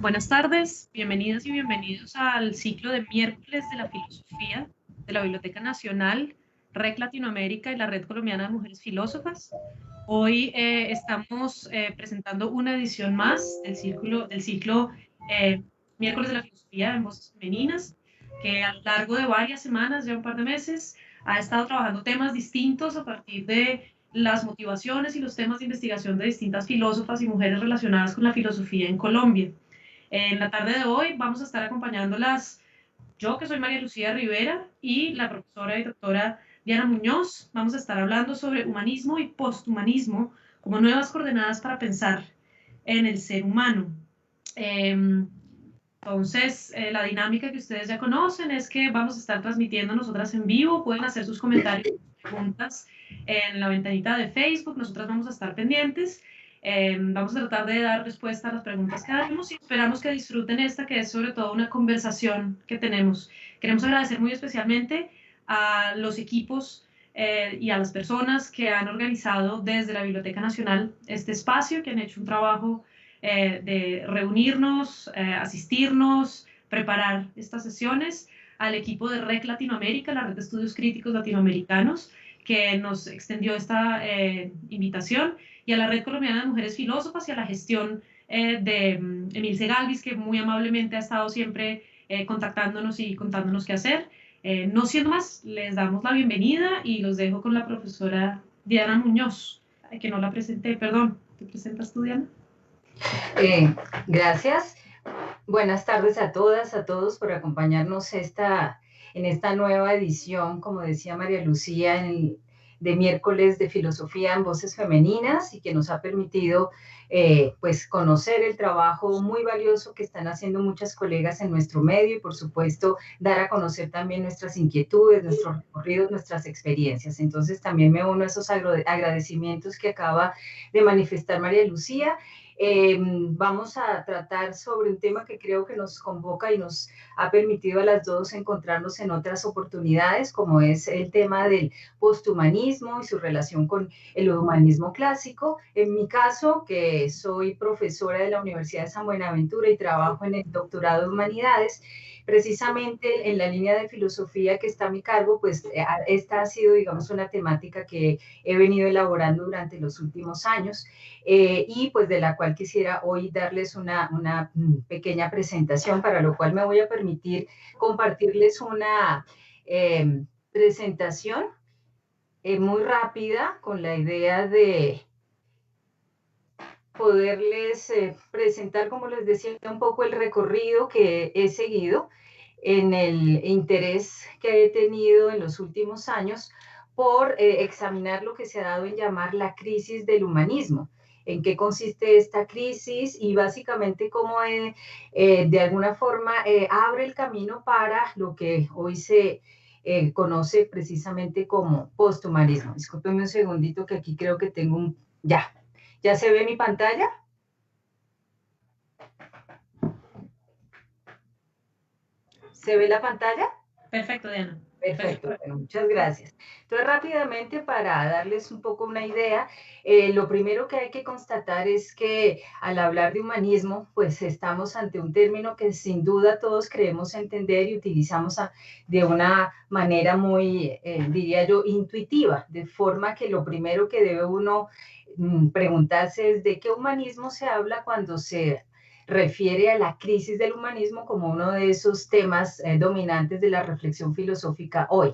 Buenas tardes, bienvenidas y bienvenidos al ciclo de miércoles de la filosofía de la Biblioteca Nacional, REC Latinoamérica y la Red Colombiana de Mujeres Filósofas. Hoy estamos presentando una edición más del ciclo Miércoles de la Filosofía en Voces Femeninas, que a lo largo de varias semanas, ya un par de meses, ha estado trabajando temas distintos a partir de las motivaciones y los temas de investigación de distintas filósofas y mujeres relacionadas con la filosofía en Colombia. En la tarde de hoy vamos a estar acompañándolas yo, que soy María Lucía Rivera, y la profesora y doctora Diana Muñoz. Vamos a estar hablando sobre humanismo y posthumanismo como nuevas coordenadas para pensar en el ser humano. La dinámica que ustedes ya conocen es que vamos a estar transmitiendo nosotras en vivo. Pueden hacer sus comentarios y preguntas en la ventanita de Facebook. Nosotras vamos a estar pendientes. Vamos a tratar de dar respuesta a las preguntas que haremos y esperamos que disfruten esta, que es sobre todo una conversación que tenemos. Queremos agradecer muy especialmente a los equipos y a las personas que han organizado desde la Biblioteca Nacional este espacio, que han hecho un trabajo de reunirnos, asistirnos, preparar estas sesiones, al equipo de REC Latinoamérica, la Red de Estudios Críticos Latinoamericanos, que nos extendió esta invitación, y a la Red Colombiana de Mujeres Filósofas y a la gestión de Emilce Galvis, que muy amablemente ha estado siempre contactándonos y contándonos qué hacer. No siendo más, les damos la bienvenida y los dejo con la profesora Diana Muñoz, que no la presenté, perdón. ¿Te presentas tú, Diana? Gracias. Buenas tardes a todas, a todos por acompañarnos en esta nueva edición, como decía María Lucía, de miércoles de filosofía en voces femeninas, y que nos ha permitido pues conocer el trabajo muy valioso que están haciendo muchas colegas en nuestro medio, y por supuesto dar a conocer también nuestras inquietudes, nuestros recorridos, nuestras experiencias. Entonces también me uno a esos agradecimientos que acaba de manifestar María Lucía. Vamos a tratar sobre un tema que creo que nos convoca y nos ha permitido a las dos encontrarnos en otras oportunidades, como es el tema del posthumanismo y su relación con el humanismo clásico. En mi caso, que soy profesora de la Universidad de San Buenaventura y trabajo en el doctorado de Humanidades, precisamente en la línea de filosofía que está a mi cargo, pues esta ha sido, digamos, una temática que he venido elaborando durante los últimos años, y pues de la cual quisiera hoy darles una pequeña presentación, para lo cual me voy a permitir compartirles una presentación muy rápida, con la idea de poderles presentar, como les decía, un poco el recorrido que he seguido en el interés que he tenido en los últimos años por examinar lo que se ha dado en llamar la crisis del humanismo. En qué consiste esta crisis y básicamente cómo de alguna forma abre el camino para lo que hoy se conoce precisamente como posthumanismo. Discúlpenme un segundito, que aquí creo que tengo un... ¿Ya se ve mi pantalla? ¿Se ve la pantalla? Perfecto, Diana. Perfecto, bueno, muchas gracias. Entonces, rápidamente, para darles un poco una idea, lo primero que hay que constatar es que al hablar de humanismo, pues estamos ante un término que sin duda todos creemos entender y utilizamos de una manera muy, diría yo, intuitiva, de forma que lo primero que debe uno preguntarse es de qué humanismo se habla cuando se refiere a la crisis del humanismo como uno de esos temas dominantes de la reflexión filosófica hoy.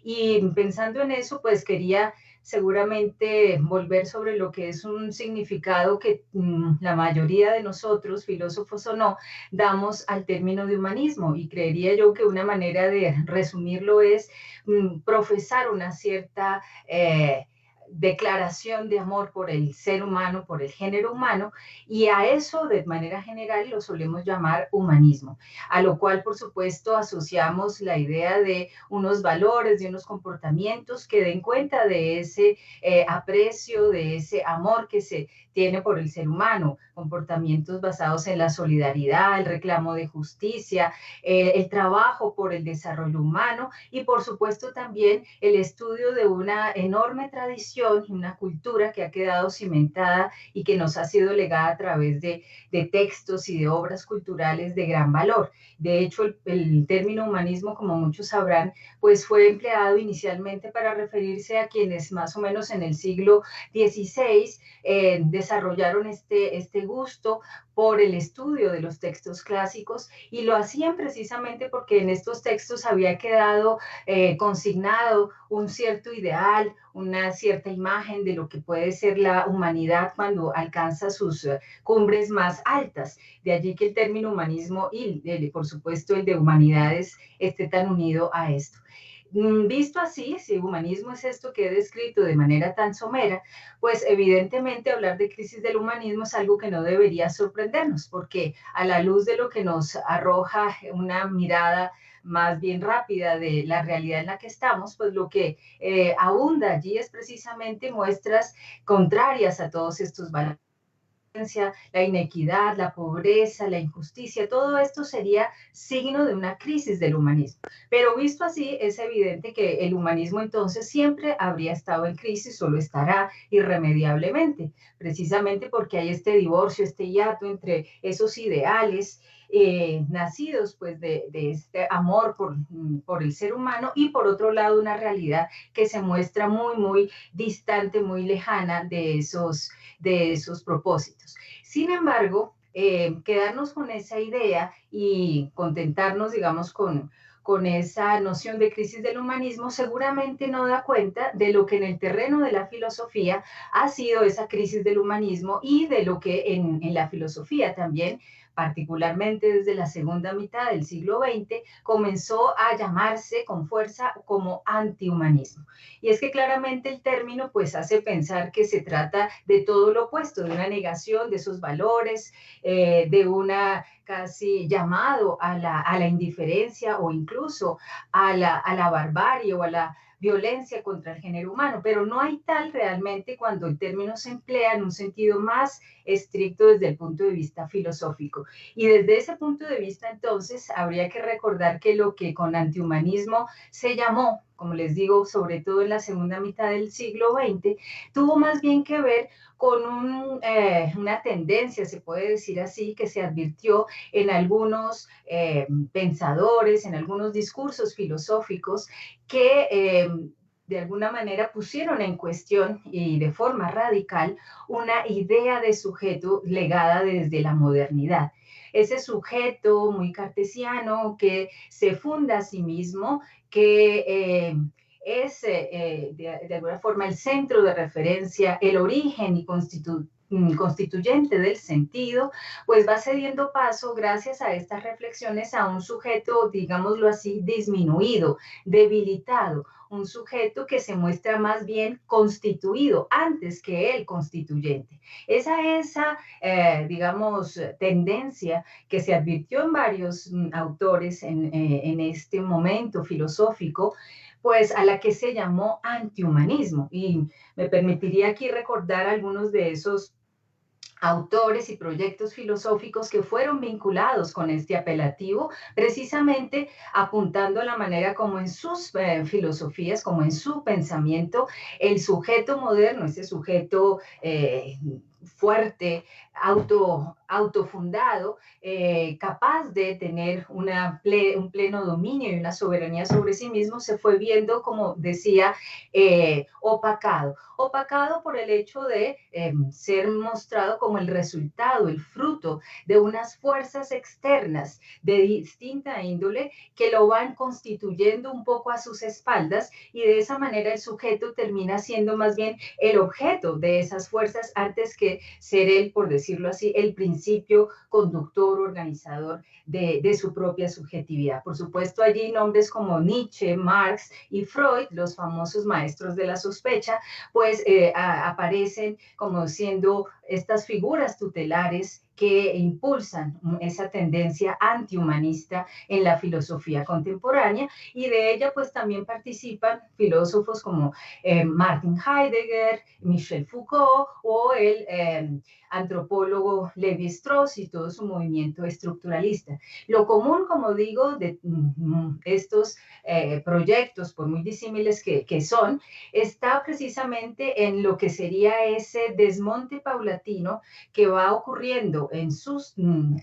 Y pensando en eso, pues quería seguramente volver sobre lo que es un significado que la mayoría de nosotros, filósofos o no, damos al término de humanismo. Y creería yo que una manera de resumirlo es profesar una cierta declaración de amor por el ser humano, por el género humano, y a eso de manera general lo solemos llamar humanismo, a lo cual por supuesto asociamos la idea de unos valores, de unos comportamientos que den cuenta de ese aprecio, de ese amor que se tiene por el ser humano, comportamientos basados en la solidaridad, el reclamo de justicia, el trabajo por el desarrollo humano y por supuesto también el estudio de una enorme tradición y una cultura que ha quedado cimentada y que nos ha sido legada a través de textos y de obras culturales de gran valor. De hecho, el término humanismo, como muchos sabrán, pues fue empleado inicialmente para referirse a quienes más o menos en el siglo XVI desarrollaron este gusto por el estudio de los textos clásicos y lo hacían precisamente porque en estos textos había quedado consignado un cierto ideal, una cierta imagen de lo que puede ser la humanidad cuando alcanza sus cumbres más altas. De allí que el término humanismo y, por supuesto, el de humanidades esté tan unido a esto. Visto así, si humanismo es esto que he descrito de manera tan somera, pues evidentemente hablar de crisis del humanismo es algo que no debería sorprendernos, porque a la luz de lo que nos arroja una mirada más bien rápida de la realidad en la que estamos, pues lo que abunda allí es precisamente muestras contrarias a todos estos valores, la inequidad, la pobreza, la injusticia, todo esto sería signo de una crisis del humanismo. Pero visto así, es evidente que el humanismo entonces siempre habría estado en crisis, solo estará irremediablemente, precisamente porque hay este divorcio, este hiato entre esos ideales nacidos pues de este amor por el ser humano y por otro lado una realidad que se muestra muy distante, muy lejana de esos propósitos. Sin embargo, quedarnos con esa idea y contentarnos, digamos, con esa noción de crisis del humanismo, seguramente no da cuenta de lo que en el terreno de la filosofía ha sido esa crisis del humanismo y de lo que en la filosofía también, particularmente desde la segunda mitad del siglo XX, comenzó a llamarse con fuerza como antihumanismo. Y es que claramente el término pues hace pensar que se trata de todo lo opuesto, de una negación de esos valores, de una casi llamado a la indiferencia o incluso a la barbarie o a la violencia contra el género humano, pero no hay tal realmente cuando el término se emplea en un sentido más estricto desde el punto de vista filosófico. Y desde ese punto de vista, entonces, habría que recordar que lo que con antihumanismo se llamó, como les digo, sobre todo en la segunda mitad del siglo XX, tuvo más bien que ver con una tendencia, se puede decir así, que se advirtió en algunos pensadores, en algunos discursos filosóficos que de alguna manera pusieron en cuestión y de forma radical una idea de sujeto legada desde la modernidad. Ese sujeto muy cartesiano que se funda a sí mismo, que es de alguna forma el centro de referencia, el origen y constituyente del sentido, pues va cediendo paso gracias a estas reflexiones a un sujeto, digámoslo así, disminuido, debilitado, un sujeto que se muestra más bien constituido antes que el constituyente. Esa digamos, tendencia que se advirtió en varios autores en este momento filosófico, pues a la que se llamó antihumanismo. Y me permitiría aquí recordar algunos de esos autores y proyectos filosóficos que fueron vinculados con este apelativo, precisamente apuntando a la manera como en sus filosofías, como en su pensamiento, el sujeto moderno, ese sujeto fuerte, autofundado, capaz de tener un pleno dominio y una soberanía sobre sí mismo, se fue viendo, como decía, opacado por el hecho de ser mostrado como el resultado, el fruto de unas fuerzas externas de distinta índole que lo van constituyendo un poco a sus espaldas y de esa manera el sujeto termina siendo más bien el objeto de esas fuerzas antes que ser él, por decirlo así, el principio conductor, organizador de su propia subjetividad. Por supuesto, allí nombres como Nietzsche, Marx y Freud, los famosos maestros de la sospecha, pues aparecen como siendo estas figuras tutelares que impulsan esa tendencia antihumanista en la filosofía contemporánea, y de ella pues también participan filósofos como Martin Heidegger, Michel Foucault o el antropólogo Levi Strauss y todo su movimiento estructuralista. Lo común, como digo, de estos proyectos, por muy disímiles que son, está precisamente en lo que sería ese desmonte paulatino que va ocurriendo en sus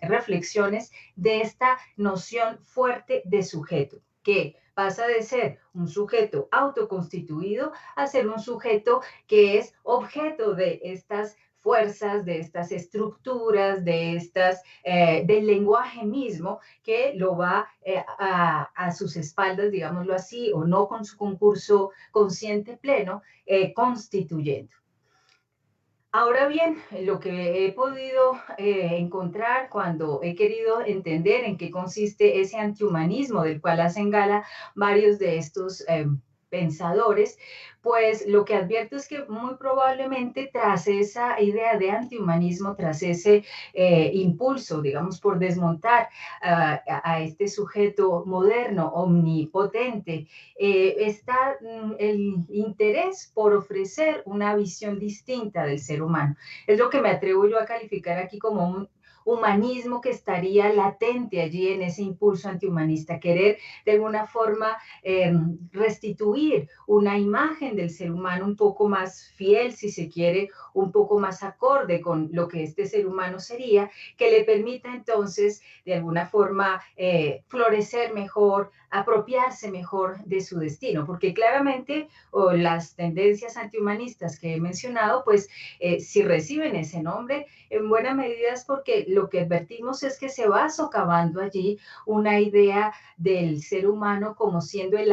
reflexiones de esta noción fuerte de sujeto, que pasa de ser un sujeto autoconstituido a ser un sujeto que es objeto de estas fuerzas, de estas estructuras, del lenguaje mismo que lo va a sus espaldas, digámoslo así, o no con su concurso consciente pleno, constituyendo. Ahora bien, lo que he podido encontrar cuando he querido entender en qué consiste ese antihumanismo del cual hacen gala varios de estos pensadores, pues lo que advierto es que muy probablemente tras esa idea de antihumanismo, tras ese impulso, digamos, por desmontar a este sujeto moderno, omnipotente, está el interés por ofrecer una visión distinta del ser humano. Es lo que me atrevo yo a calificar aquí como un humanismo que estaría latente allí en ese impulso antihumanista, querer de alguna forma restituir una imagen del ser humano un poco más fiel, si se quiere, un poco más acorde con lo que este ser humano sería, que le permita entonces de alguna forma florecer mejor, apropiarse mejor de su destino, porque claramente las tendencias antihumanistas que he mencionado, pues si reciben ese nombre, en buena medida es porque lo que advertimos es que se va socavando allí una idea del ser humano como siendo el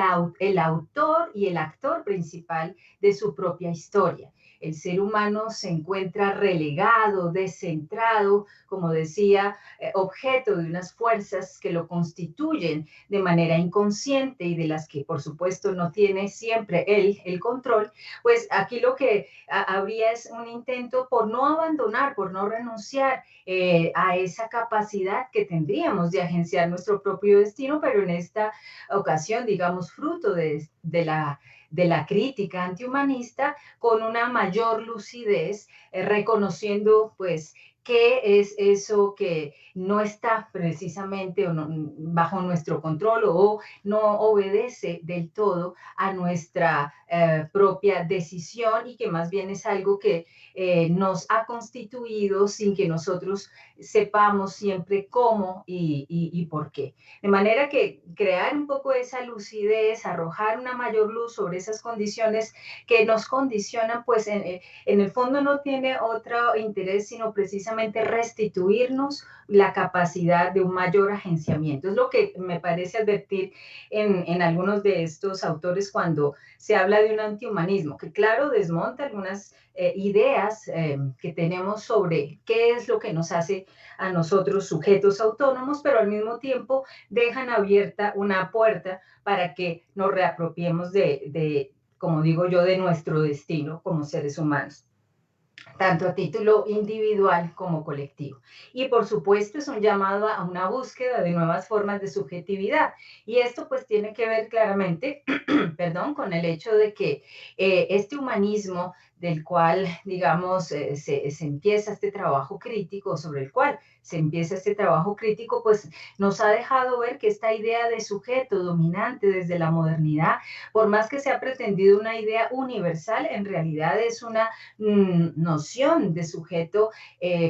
autor y el actor principal de su propia historia. El ser humano se encuentra relegado, descentrado, como decía, objeto de unas fuerzas que lo constituyen de manera inconsciente y de las que, por supuesto, no tiene siempre él el control. Pues aquí lo que habría es un intento por no abandonar, por no renunciar a esa capacidad que tendríamos de agenciar nuestro propio destino, pero en esta ocasión, digamos, fruto de la crítica antihumanista, con una mayor lucidez, reconociendo pues qué es eso que no está precisamente o no, bajo nuestro control o no obedece del todo a nuestra propia decisión, y que más bien es algo que nos ha constituido sin que nosotros sepamos siempre cómo y por qué. De manera que crear un poco esa lucidez, arrojar una mayor luz sobre esas condiciones que nos condicionan, pues en el fondo no tiene otro interés sino precisamente restituirnos la capacidad de un mayor agenciamiento. Es lo que me parece advertir en algunos de estos autores cuando se habla de un antihumanismo, que claro, desmonta algunas ideas que tenemos sobre qué es lo que nos hace a nosotros sujetos autónomos, pero al mismo tiempo dejan abierta una puerta para que nos reapropiemos como digo yo, de nuestro destino como seres humanos, tanto a título individual como colectivo. Y por supuesto es un llamado a una búsqueda de nuevas formas de subjetividad. Y esto pues tiene que ver claramente, perdón, con el hecho de que este humanismo del cual, digamos, se empieza este trabajo crítico, sobre el cual se empieza este trabajo crítico, pues nos ha dejado ver que esta idea de sujeto dominante desde la modernidad, por más que se ha pretendido una idea universal, en realidad es una noción de sujeto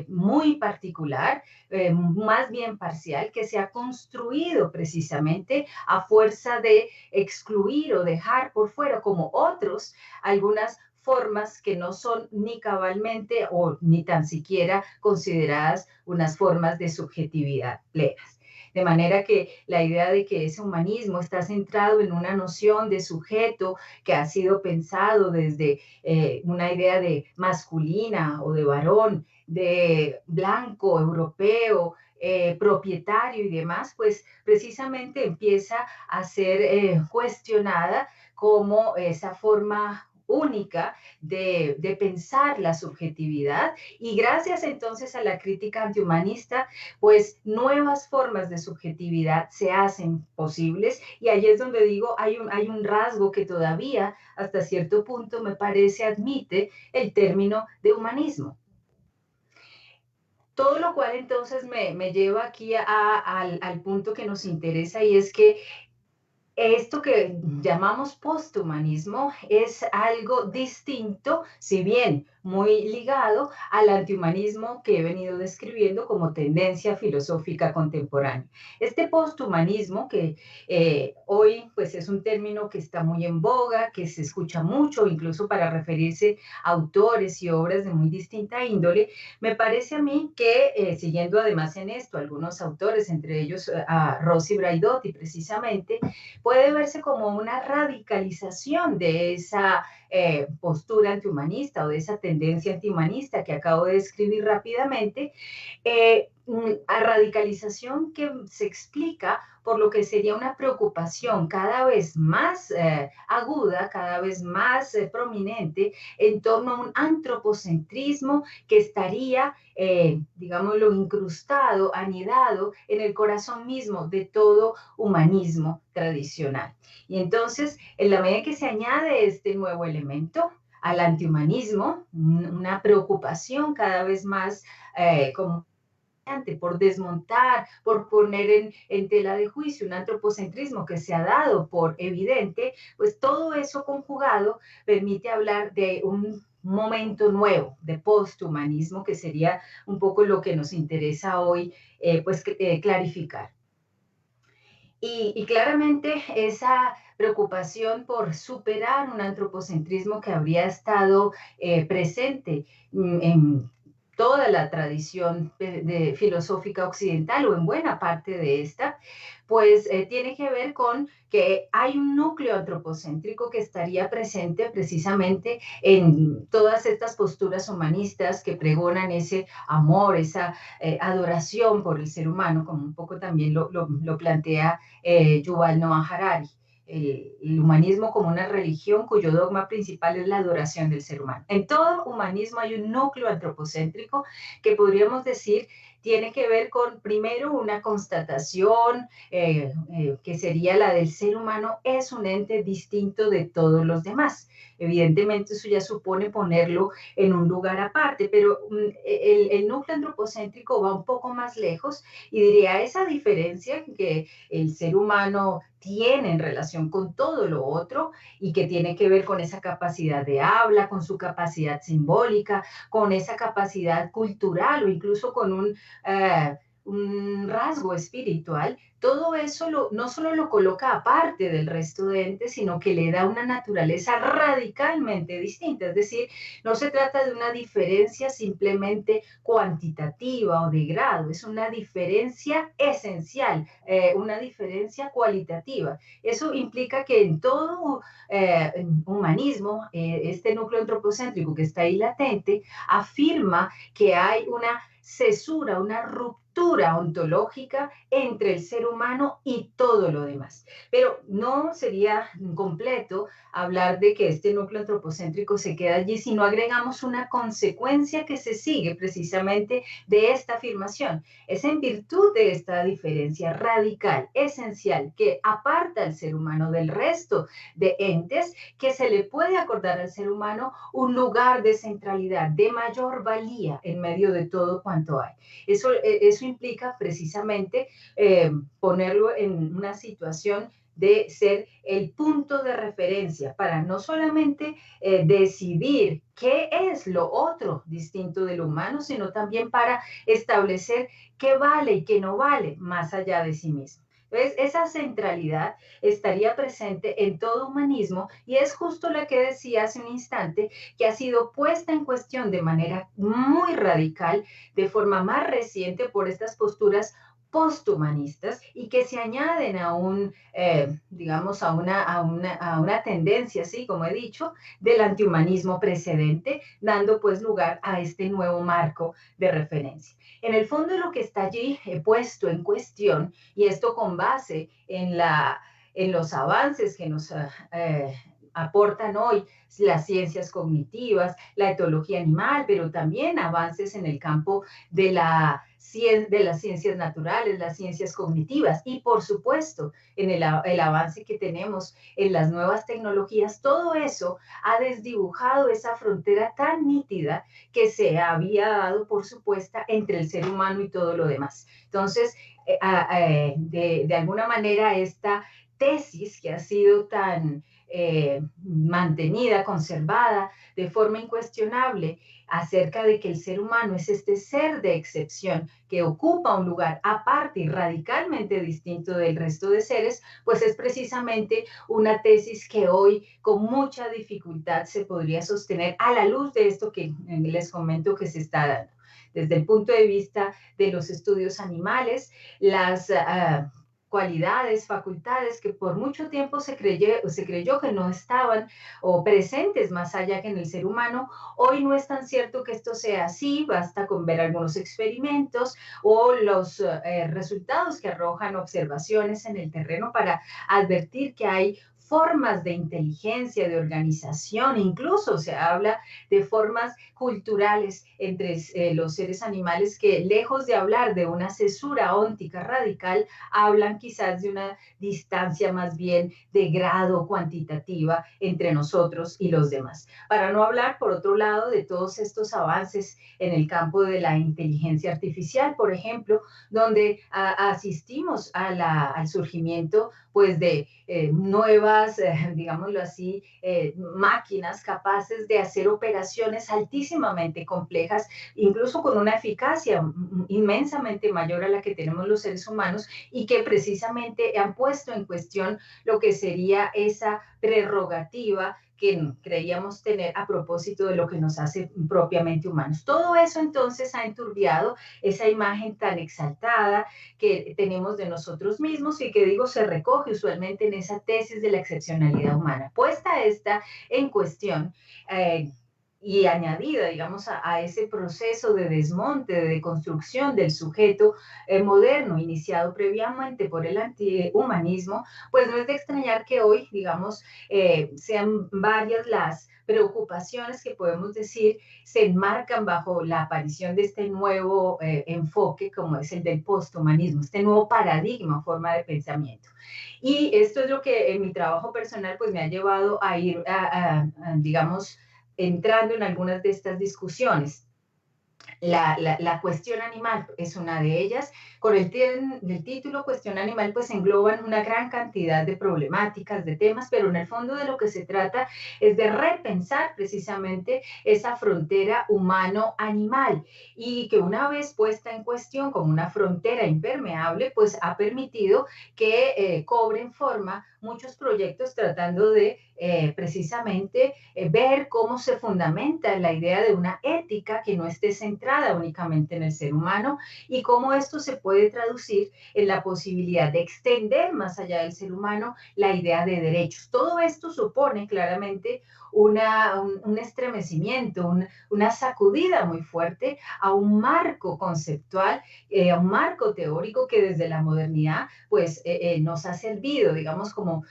muy particular, más bien parcial, que se ha construido precisamente a fuerza de excluir o dejar por fuera, como otros, algunas formas que no son ni cabalmente o ni tan siquiera consideradas unas formas de subjetividad plenas. De manera que la idea de que ese humanismo está centrado en una noción de sujeto que ha sido pensado desde una idea de masculina o de varón, de blanco, europeo, propietario y demás, pues precisamente empieza a ser cuestionada como esa forma única de pensar la subjetividad, y gracias entonces a la crítica antihumanista, pues nuevas formas de subjetividad se hacen posibles, y ahí es donde digo, hay un rasgo que todavía hasta cierto punto me parece admite el término de humanismo. Todo lo cual entonces me lleva aquí al punto que nos interesa, y es que esto que llamamos posthumanismo es algo distinto, si bien muy ligado al antihumanismo que he venido describiendo como tendencia filosófica contemporánea. Este posthumanismo, que hoy pues es un término que está muy en boga, que se escucha mucho, incluso para referirse a autores y obras de muy distinta índole, me parece a mí que, siguiendo además en esto algunos autores, entre ellos a Rossi Braidotti precisamente, puede verse como una radicalización de esa postura antihumanista o de esa tendencia antihumanista que acabo de describir rápidamente, a radicalización que se explica por lo que sería una preocupación cada vez más aguda, cada vez más prominente en torno a un antropocentrismo que estaría, digámoslo, incrustado, anidado en el corazón mismo de todo humanismo tradicional. Y entonces, en la medida que se añade este nuevo elemento al antihumanismo, una preocupación cada vez más como por desmontar, por poner en tela de juicio un antropocentrismo que se ha dado por evidente, pues todo eso conjugado permite hablar de un momento nuevo de posthumanismo, que sería un poco lo que nos interesa hoy clarificar. Y claramente esa preocupación por superar un antropocentrismo que habría estado presente en toda la tradición filosófica occidental, o en buena parte de esta, pues tiene que ver con que hay un núcleo antropocéntrico que estaría presente precisamente en todas estas posturas humanistas que pregonan ese amor, esa adoración por el ser humano, como un poco también lo plantea Yuval Noah Harari. El humanismo como una religión cuyo dogma principal es la adoración del ser humano. En todo humanismo hay un núcleo antropocéntrico que podríamos decir tiene que ver con, primero, una constatación que sería la del ser humano es un ente distinto de todos los demás. Evidentemente eso ya supone ponerlo en un lugar aparte, pero el núcleo antropocéntrico va un poco más lejos y diría esa diferencia que el ser humano tiene en relación con todo lo otro y que tiene que ver con esa capacidad de habla, con su capacidad simbólica, con esa capacidad cultural o incluso con un rasgo espiritual, todo eso no solo lo coloca aparte del resto de entes, sino que le da una naturaleza radicalmente distinta. Es decir, no se trata de una diferencia simplemente cuantitativa o de grado, es una diferencia esencial, una diferencia cualitativa. Eso implica que en todo humanismo, este núcleo antropocéntrico que está ahí latente, afirma que hay una cesura, una ruptura ontológica entre el ser humano y todo lo demás. Pero no sería completo hablar de que este núcleo antropocéntrico se queda allí si no agregamos una consecuencia que se sigue precisamente de esta afirmación. Es en virtud de esta diferencia radical, esencial, que aparta al ser humano del resto de entes, que se le puede acordar al ser humano un lugar de centralidad, de mayor valía en medio de todo cuanto hay. Eso implica precisamente ponerlo en una situación de ser el punto de referencia para no solamente decidir qué es lo otro distinto de lo humano, sino también para establecer qué vale y qué no vale más allá de sí mismo. Entonces, esa centralidad estaría presente en todo humanismo y es justo la que decía hace un instante, que ha sido puesta en cuestión de manera muy radical, de forma más reciente por estas posturas posthumanistas y que se añaden a digamos, a una tendencia, así como he dicho, del antihumanismo precedente, dando pues lugar a este nuevo marco de referencia. En el fondo lo que está allí puesto en cuestión, y esto con base en los avances que nos aportan hoy las ciencias cognitivas, la etología animal, pero también avances en el campo de las ciencias naturales, las ciencias cognitivas y, por supuesto, en el avance que tenemos en las nuevas tecnologías. Todo eso ha desdibujado esa frontera tan nítida que se había dado por supuesta entre el ser humano y todo lo demás. Entonces, de alguna manera, esta tesis que ha sido tan mantenida, conservada de forma incuestionable acerca de que el ser humano es este ser de excepción que ocupa un lugar aparte y radicalmente distinto del resto de seres, pues es precisamente una tesis que hoy con mucha dificultad se podría sostener a la luz de esto que les comento que se está dando. Desde el punto de vista de los estudios animales, las cualidades, facultades que por mucho tiempo se creyó que no estaban o presentes más allá que en el ser humano, hoy no es tan cierto que esto sea así, basta con ver algunos experimentos o los resultados que arrojan observaciones en el terreno para advertir que hay formas de inteligencia, de organización, incluso se habla de formas culturales entre los seres animales que, lejos de hablar de una cesura óntica radical, hablan quizás de una distancia más bien de grado cuantitativa entre nosotros y los demás. Para no hablar, por otro lado, de todos estos avances en el campo de la inteligencia artificial, por ejemplo, donde asistimos al surgimiento pues de nuevas, digámoslo así, máquinas capaces de hacer operaciones altísimamente complejas, incluso con una eficacia inmensamente mayor a la que tenemos los seres humanos y que precisamente han puesto en cuestión lo que sería esa prerrogativa que creíamos tener a propósito de lo que nos hace propiamente humanos. Todo eso entonces ha enturbiado esa imagen tan exaltada que tenemos de nosotros mismos y que digo se recoge usualmente en esa tesis de la excepcionalidad humana. Puesta esta en cuestión, y añadida, digamos, a ese proceso de desmonte, de deconstrucción del sujeto moderno, iniciado previamente por el antihumanismo, pues no es de extrañar que hoy, digamos, sean varias las preocupaciones que podemos decir se enmarcan bajo la aparición de este nuevo enfoque, como es el del posthumanismo, este nuevo paradigma, forma de pensamiento. Y esto es lo que en mi trabajo personal pues me ha llevado a ir, digamos, entrando en algunas de estas discusiones. La cuestión animal es una de ellas. Con el título Cuestión Animal, pues engloban una gran cantidad de problemáticas, de temas, pero en el fondo de lo que se trata es de repensar precisamente esa frontera humano-animal y que una vez puesta en cuestión como una frontera impermeable, pues ha permitido que cobren forma muchos proyectos tratando de precisamente ver cómo se fundamenta la idea de una ética que no esté centrada únicamente en el ser humano y cómo esto se puede traducir en la posibilidad de extender más allá del ser humano la idea de derechos. Todo esto supone claramente un estremecimiento, una sacudida muy fuerte a un marco conceptual, a un marco teórico que desde la modernidad pues nos ha servido, digamos, como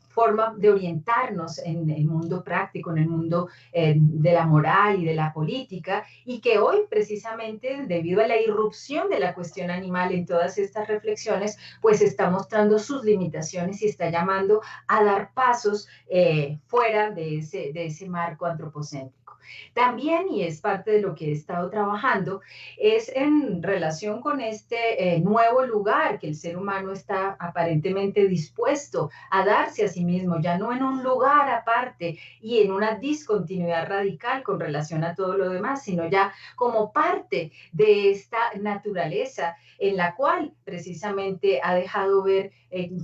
forma de orientarnos en el mundo práctico, en el mundo de la moral y de la política, y que hoy precisamente debido a la irrupción de la cuestión animal en todas estas reflexiones, pues está mostrando sus limitaciones y está llamando a dar pasos fuera de ese marco antropocéntrico. También, y es parte de lo que he estado trabajando, es en relación con este nuevo lugar que el ser humano está aparentemente dispuesto a darse a sí mismo, ya no en un lugar aparte y en una discontinuidad radical con relación a todo lo demás, sino ya como parte de esta naturaleza en la cual precisamente ha dejado ver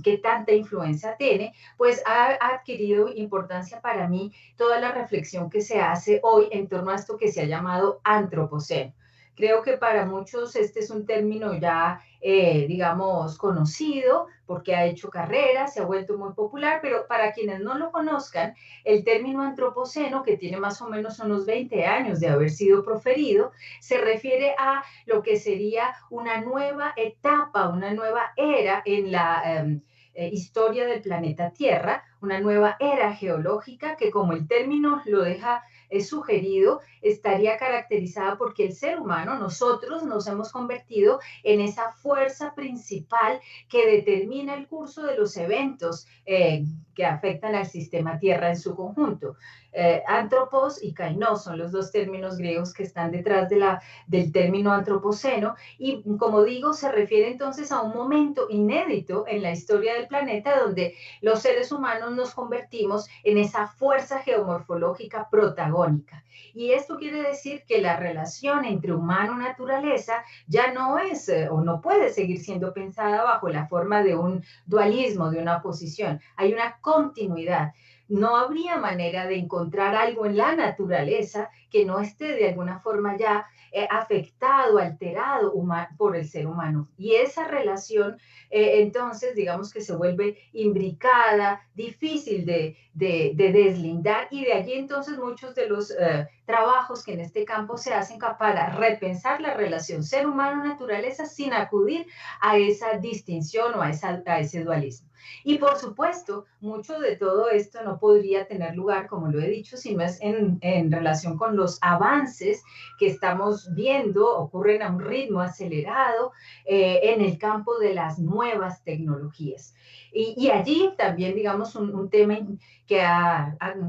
qué tanta influencia tiene, pues ha adquirido importancia para mí toda la reflexión que se hace hoy en torno a esto que se ha llamado antropoceno. Creo que para muchos este es un término ya, digamos, conocido porque ha hecho carrera, se ha vuelto muy popular, pero para quienes no lo conozcan, el término antropoceno, que tiene más o menos unos 20 años de haber sido proferido, se refiere a lo que sería una nueva etapa, una nueva era en la historia del planeta Tierra, una nueva era geológica que, como el término lo deja sugerido, estaría caracterizada porque el ser humano, nosotros, nos hemos convertido en esa fuerza principal que determina el curso de los eventos que afectan al sistema Tierra en su conjunto. Antropos y kainos son los dos términos griegos que están detrás del término antropoceno, y como digo, se refiere entonces a un momento inédito en la historia del planeta donde los seres humanos nos convertimos en esa fuerza geomorfológica protagónica. Y esto quiere decir que la relación entre humano y naturaleza ya no es o no puede seguir siendo pensada bajo la forma de un dualismo, de una oposición. Hay una continuidad. No habría manera de encontrar algo en la naturaleza que no esté de alguna forma ya afectado, alterado por el ser humano. Y esa relación, entonces, digamos que se vuelve imbricada, difícil de deslindar, y de allí entonces muchos de los trabajos que en este campo se hacen para repensar la relación ser humano-naturaleza sin acudir a esa distinción o a ese dualismo. Y por supuesto, mucho de todo esto no podría tener lugar, como lo he dicho, si no es en relación con los avances que estamos viendo, ocurren a un ritmo acelerado en el campo de las nuevas tecnologías. Y allí también, digamos, un tema que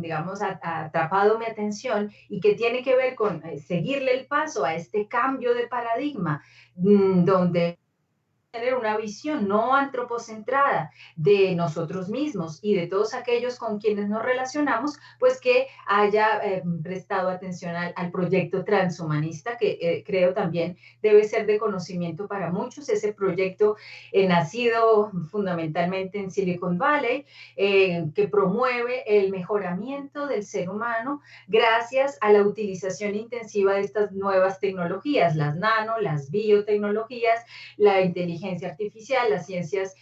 digamos, ha atrapado mi atención y que tiene que ver con seguirle el paso a este cambio de paradigma, donde tener una visión no antropocentrada de nosotros mismos y de todos aquellos con quienes nos relacionamos, pues que haya prestado atención al proyecto transhumanista, que creo también debe ser de conocimiento para muchos. Ese proyecto nacido fundamentalmente en Silicon Valley, que promueve el mejoramiento del ser humano gracias a la utilización intensiva de estas nuevas tecnologías, las nano, las biotecnologías, la inteligencia artificial, las ciencias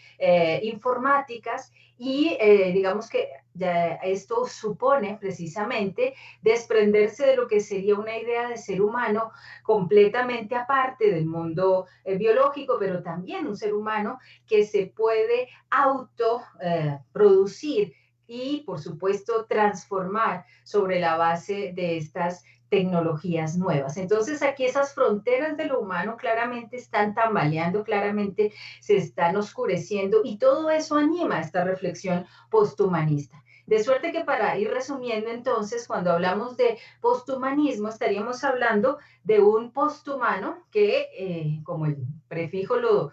informáticas, y digamos que ya esto supone precisamente desprenderse de lo que sería una idea de ser humano completamente aparte del mundo biológico, pero también un ser humano que se puede autoproducir y, por supuesto, transformar sobre la base de estas tecnologías nuevas. Entonces aquí esas fronteras de lo humano claramente están tambaleando, claramente se están oscureciendo, y todo eso anima esta reflexión posthumanista. De suerte que, para ir resumiendo entonces, cuando hablamos de posthumanismo estaríamos hablando de un posthumano que, como el prefijo lo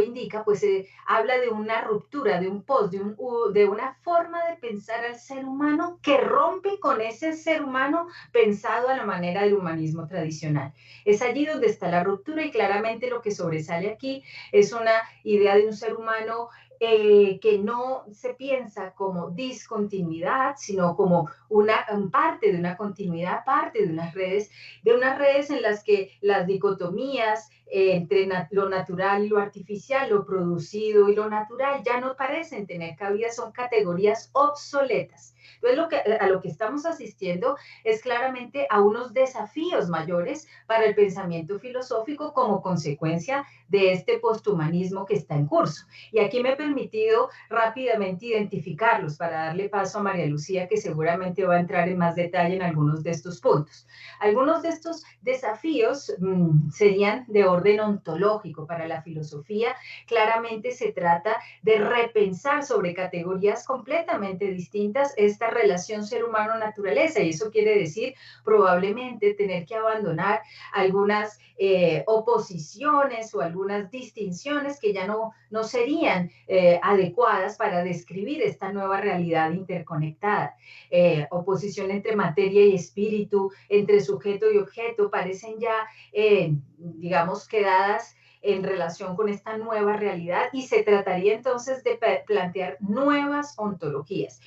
indica, pues habla de una ruptura, de un post, de una forma de pensar al ser humano que rompe con ese ser humano pensado a la manera del humanismo tradicional. Es allí donde está la ruptura, y claramente lo que sobresale aquí es una idea de un ser humano que no se piensa como discontinuidad, sino como una parte de una continuidad, parte de unas redes en las que las dicotomías entre lo natural y lo artificial, lo producido y lo natural, ya no parecen tener cabida, son categorías obsoletas. Entonces, a lo que estamos asistiendo es claramente a unos desafíos mayores para el pensamiento filosófico como consecuencia de este posthumanismo que está en curso. Y aquí me he permitido rápidamente identificarlos para darle paso a María Lucía, que seguramente va a entrar en más detalle en algunos de estos puntos. Algunos de estos desafíos serían de orden ontológico para la filosofía. Claramente se trata de repensar sobre categorías completamente distintas esta relación ser humano-naturaleza, y eso quiere decir probablemente tener que abandonar algunas oposiciones o algunas distinciones que ya no serían adecuadas para describir esta nueva realidad interconectada. Oposición entre materia y espíritu, entre sujeto y objeto, parecen ya, digamos, quedadas en relación con esta nueva realidad, y se trataría entonces de plantear nuevas ontologías,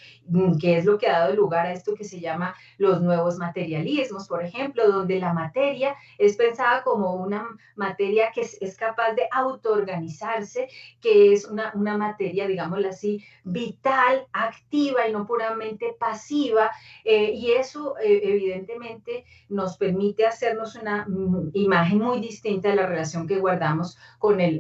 que es lo que ha dado lugar a esto que se llama los nuevos materialismos, por ejemplo, donde la materia es pensada como una materia que es capaz de autoorganizarse, que es una materia, digámoslo así, vital, activa y no puramente pasiva, y eso evidentemente nos permite hacernos una imagen muy distinta de la relación que guardamos relacionarnos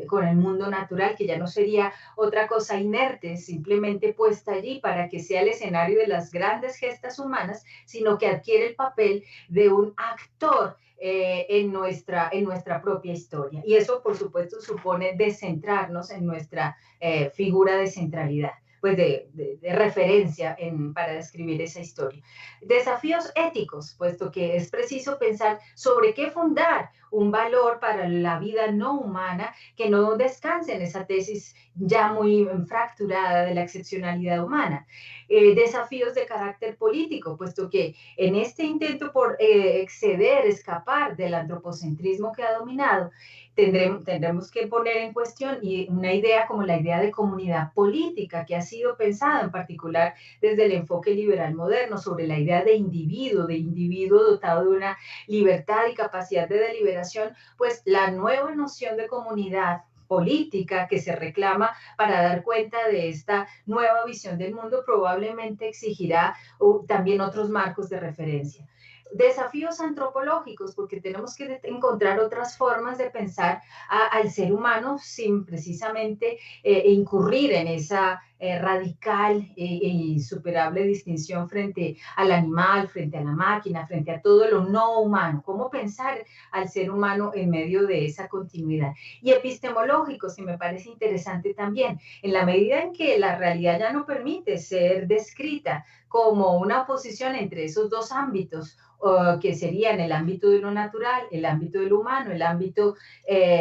con el mundo natural, que ya no sería otra cosa inerte, simplemente puesta allí para que sea el escenario de las grandes gestas humanas, sino que adquiere el papel de un actor en nuestra propia historia. Y eso, por supuesto, supone descentrarnos en nuestra figura de centralidad, pues de referencia para describir esa historia. Desafíos éticos, puesto que es preciso pensar sobre qué fundar un valor para la vida no humana que no descanse en esa tesis ya muy fracturada de la excepcionalidad humana. Desafíos de carácter político, puesto que en este intento por exceder, escapar del antropocentrismo que ha dominado, tendremos que poner en cuestión una idea como la idea de comunidad política, que ha sido pensada en particular desde el enfoque liberal moderno sobre la idea de individuo dotado de una libertad y capacidad de deliberación, pues la nueva noción de comunidad política que se reclama para dar cuenta de esta nueva visión del mundo probablemente exigirá también otros marcos de referencia. Desafíos antropológicos, porque tenemos que encontrar otras formas de pensar al ser humano sin precisamente incurrir en esa radical e insuperable distinción frente al animal, frente a la máquina, frente a todo lo no humano. ¿Cómo pensar al ser humano en medio de esa continuidad? Y epistemológicos, que me parece interesante también, en la medida en que la realidad ya no permite ser descrita como una oposición entre esos dos ámbitos, que serían el ámbito de lo natural, el ámbito de lo humano, el ámbito,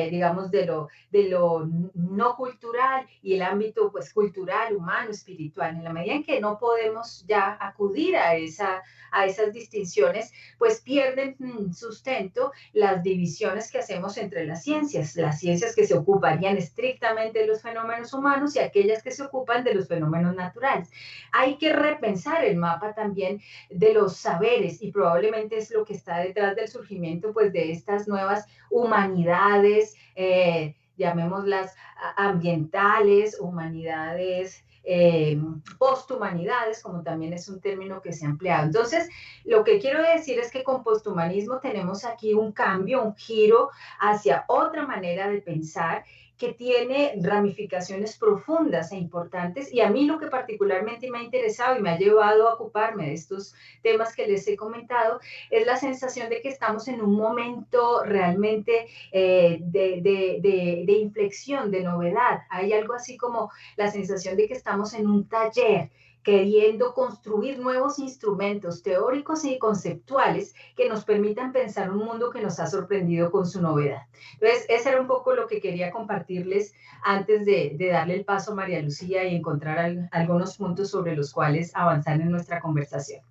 digamos, de lo no cultural y el ámbito, pues, cultural, humano, espiritual. En la medida en que no podemos ya acudir a esas distinciones, pues pierden sustento las divisiones que hacemos entre las ciencias que se ocuparían estrictamente de los fenómenos humanos y aquellas que se ocupan de los fenómenos naturales. Hay que repensar el mapa también de los saberes y probablemente es lo que está detrás del surgimiento, pues, de estas nuevas humanidades, llamémoslas ambientales, humanidades, posthumanidades, como también es un término que se ha empleado. Entonces, lo que quiero decir es que con posthumanismo tenemos aquí un cambio, un giro hacia otra manera de pensar que tiene ramificaciones profundas e importantes, y a mí lo que particularmente me ha interesado y me ha llevado a ocuparme de estos temas que les he comentado es la sensación de que estamos en un momento realmente de inflexión, de novedad. Hay algo así como la sensación de que estamos en un taller queriendo construir nuevos instrumentos teóricos y conceptuales que nos permitan pensar un mundo que nos ha sorprendido con su novedad. Entonces, ese era un poco lo que quería compartirles antes de darle el paso a María Lucía y encontrar algunos puntos sobre los cuales avanzar en nuestra conversación.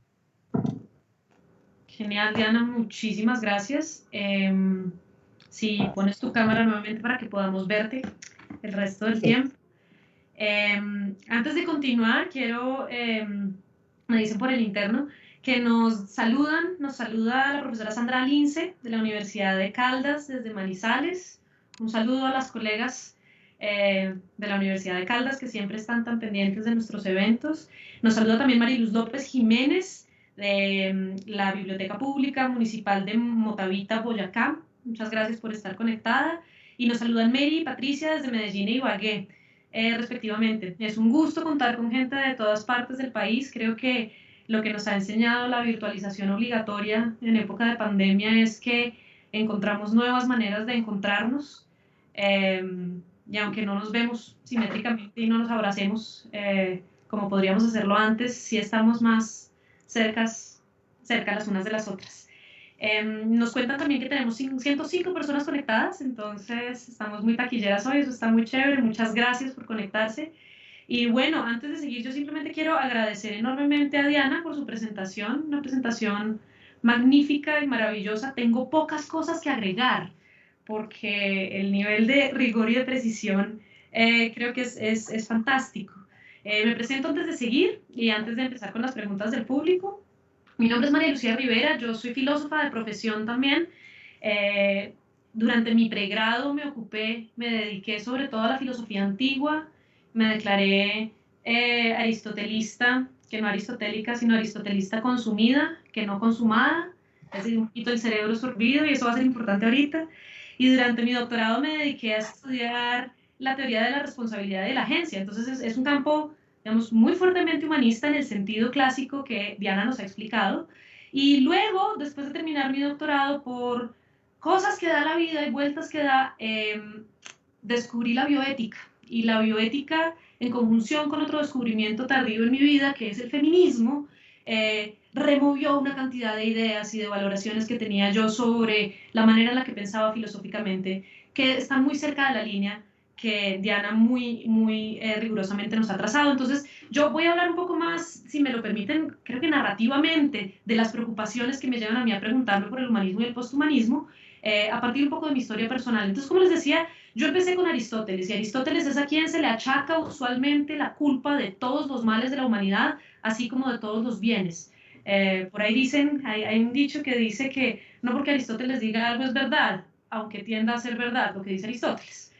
Genial, Diana, muchísimas gracias. Si pones tu cámara nuevamente para que podamos verte el resto del tiempo. Antes de continuar, quiero, me dicen por el interno, que nos saluda la profesora Sandra Lince de la Universidad de Caldas desde Manizales. Un saludo a las colegas de la Universidad de Caldas que siempre están tan pendientes de nuestros eventos. Nos saluda también Mariluz López Jiménez de la Biblioteca Pública Municipal de Motavita, Boyacá. Muchas gracias por estar conectada. Y nos saludan Mary y Patricia desde Medellín y Ibagué, respectivamente. Es un gusto contar con gente de todas partes del país. Creo que lo que nos ha enseñado la virtualización obligatoria en época de pandemia es que encontramos nuevas maneras de encontrarnos, y aunque no nos vemos simétricamente y no nos abracemos como podríamos hacerlo antes, sí estamos más cerca las unas de las otras. Nos cuentan también que tenemos 105 personas conectadas, entonces estamos muy taquilleras hoy, eso está muy chévere, muchas gracias por conectarse. Y bueno, antes de seguir, yo simplemente quiero agradecer enormemente a Diana por su presentación, una presentación magnífica y maravillosa. Tengo pocas cosas que agregar, porque el nivel de rigor y de precisión creo que es fantástico. Me presento antes de seguir y antes de empezar con las preguntas del público. Mi nombre es María Lucía Rivera, yo soy filósofa de profesión también. Durante mi pregrado me dediqué sobre todo a la filosofía antigua, me declaré aristotelista, que no aristotélica, sino aristotelista consumida, que no consumada, es decir, un poquito el cerebro sorbido y eso va a ser importante ahorita. y durante mi doctorado me dediqué a estudiar la teoría de la responsabilidad de la agencia. Entonces es un campo, digamos, muy fuertemente humanista en el sentido clásico que Diana nos ha explicado. Y luego, después de terminar mi doctorado, por cosas que da la vida y vueltas que da, descubrí la bioética. Y la bioética, en conjunción con otro descubrimiento tardío en mi vida, que es el feminismo, removió una cantidad de ideas y de valoraciones que tenía yo sobre la manera en la que pensaba filosóficamente, que están muy cerca de la línea que Diana muy rigurosamente nos ha trazado. Entonces, yo voy a hablar un poco más, si me lo permiten, creo que narrativamente, de las preocupaciones que me llevan a mí a preguntarme por el humanismo y el posthumanismo, a partir un poco de mi historia personal. Entonces, como les decía, yo empecé con Aristóteles, y Aristóteles es a quien se le achaca usualmente la culpa de todos los males de la humanidad, así como de todos los bienes. Por ahí dicen, hay un dicho que dice que no porque Aristóteles diga algo es verdad, aunque tienda a ser verdad lo que dice Aristóteles.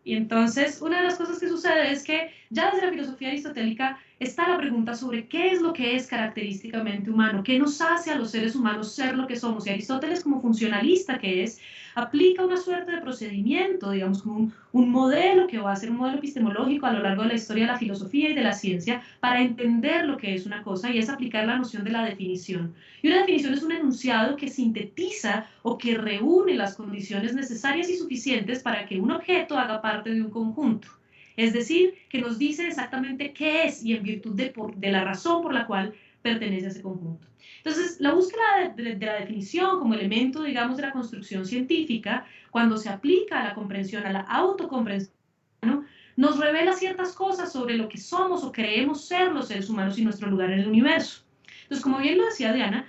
Y entonces, una de las cosas que sucede es que ya desde la filosofía aristotélica está la pregunta sobre qué es lo que es característicamente humano, qué nos hace a los seres humanos ser lo que somos. Y Aristóteles, como funcionalista que es, aplica una suerte de procedimiento, digamos, como un modelo que va a ser un modelo epistemológico a lo largo de la historia de la filosofía y de la ciencia para entender lo que es una cosa, y es aplicar la noción de la definición. Y una definición es un enunciado que sintetiza o que reúne las condiciones necesarias y suficientes para que un objeto haga parte de un conjunto. Es decir, que nos dice exactamente qué es y en virtud de la razón por la cual pertenece a ese conjunto. Entonces, la búsqueda de la definición como elemento, digamos, de la construcción científica, cuando se aplica a la comprensión, a la autocomprensión, ¿no?, nos revela ciertas cosas sobre lo que somos o creemos ser los seres humanos y nuestro lugar en el universo. Entonces, como bien lo decía Diana,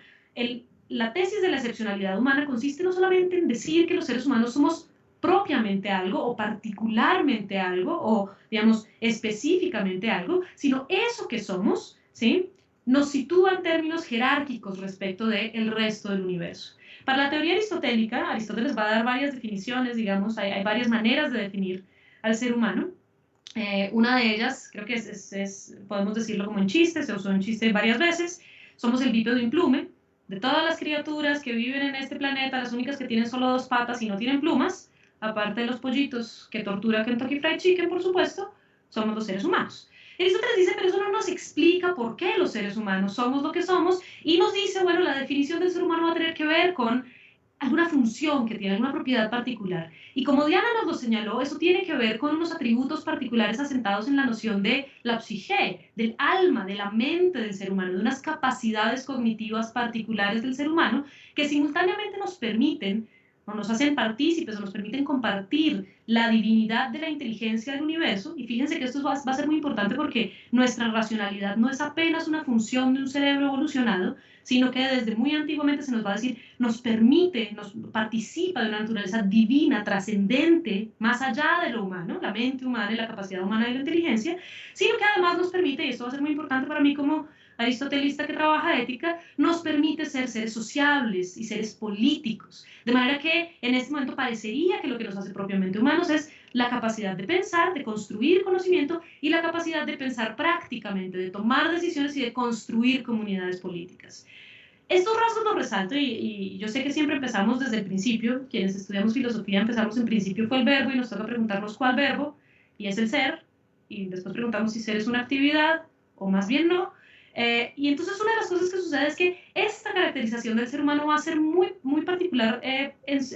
la tesis de la excepcionalidad humana consiste no solamente en decir que los seres humanos somos propiamente algo o particularmente algo o, digamos, específicamente algo, sino eso que somos, ¿sí?, nos sitúa en términos jerárquicos respecto del resto del universo. Para la teoría aristotélica, Aristóteles va a dar varias definiciones, digamos, hay varias maneras de definir al ser humano. Una de ellas, creo que podemos decirlo como en chiste, se usó en chiste varias veces, somos el bípedo implume. De todas las criaturas que viven en este planeta, las únicas que tienen solo dos patas y no tienen plumas, aparte de los pollitos que tortura Kentucky Fried Chicken, por supuesto, somos los seres humanos. Aristóteles dice, pero eso no nos explica por qué los seres humanos somos lo que somos, y nos dice, bueno, la definición del ser humano va a tener que ver con alguna función que tiene, alguna propiedad particular. Y como Diana nos lo señaló, eso tiene que ver con unos atributos particulares asentados en la noción de la psique, del alma, de la mente del ser humano, de unas capacidades cognitivas particulares del ser humano que simultáneamente nos permiten, o nos hacen partícipes, o nos permiten compartir la divinidad de la inteligencia del universo. Y fíjense que esto va a ser muy importante porque nuestra racionalidad no es apenas una función de un cerebro evolucionado, sino que desde muy antiguamente se nos va a decir, nos permite, nos participa de una naturaleza divina, trascendente, más allá de lo humano, la mente humana y la capacidad humana y la inteligencia, sino que además nos permite, y esto va a ser muy importante para mí como aristotelista que trabaja ética, nos permite ser seres sociables y seres políticos. De manera que en este momento parecería que lo que nos hace propiamente humanos es la capacidad de pensar, de construir conocimiento y la capacidad de pensar prácticamente, de tomar decisiones y de construir comunidades políticas. Estos rasgos los resalto y yo sé que siempre empezamos desde el principio, quienes estudiamos filosofía empezamos en principio fue el verbo y nos toca preguntarnos cuál verbo, y es el ser, y después preguntamos si ser es una actividad o más bien no. Y entonces una de las cosas que sucede es que esta caracterización del ser humano va a ser muy particular en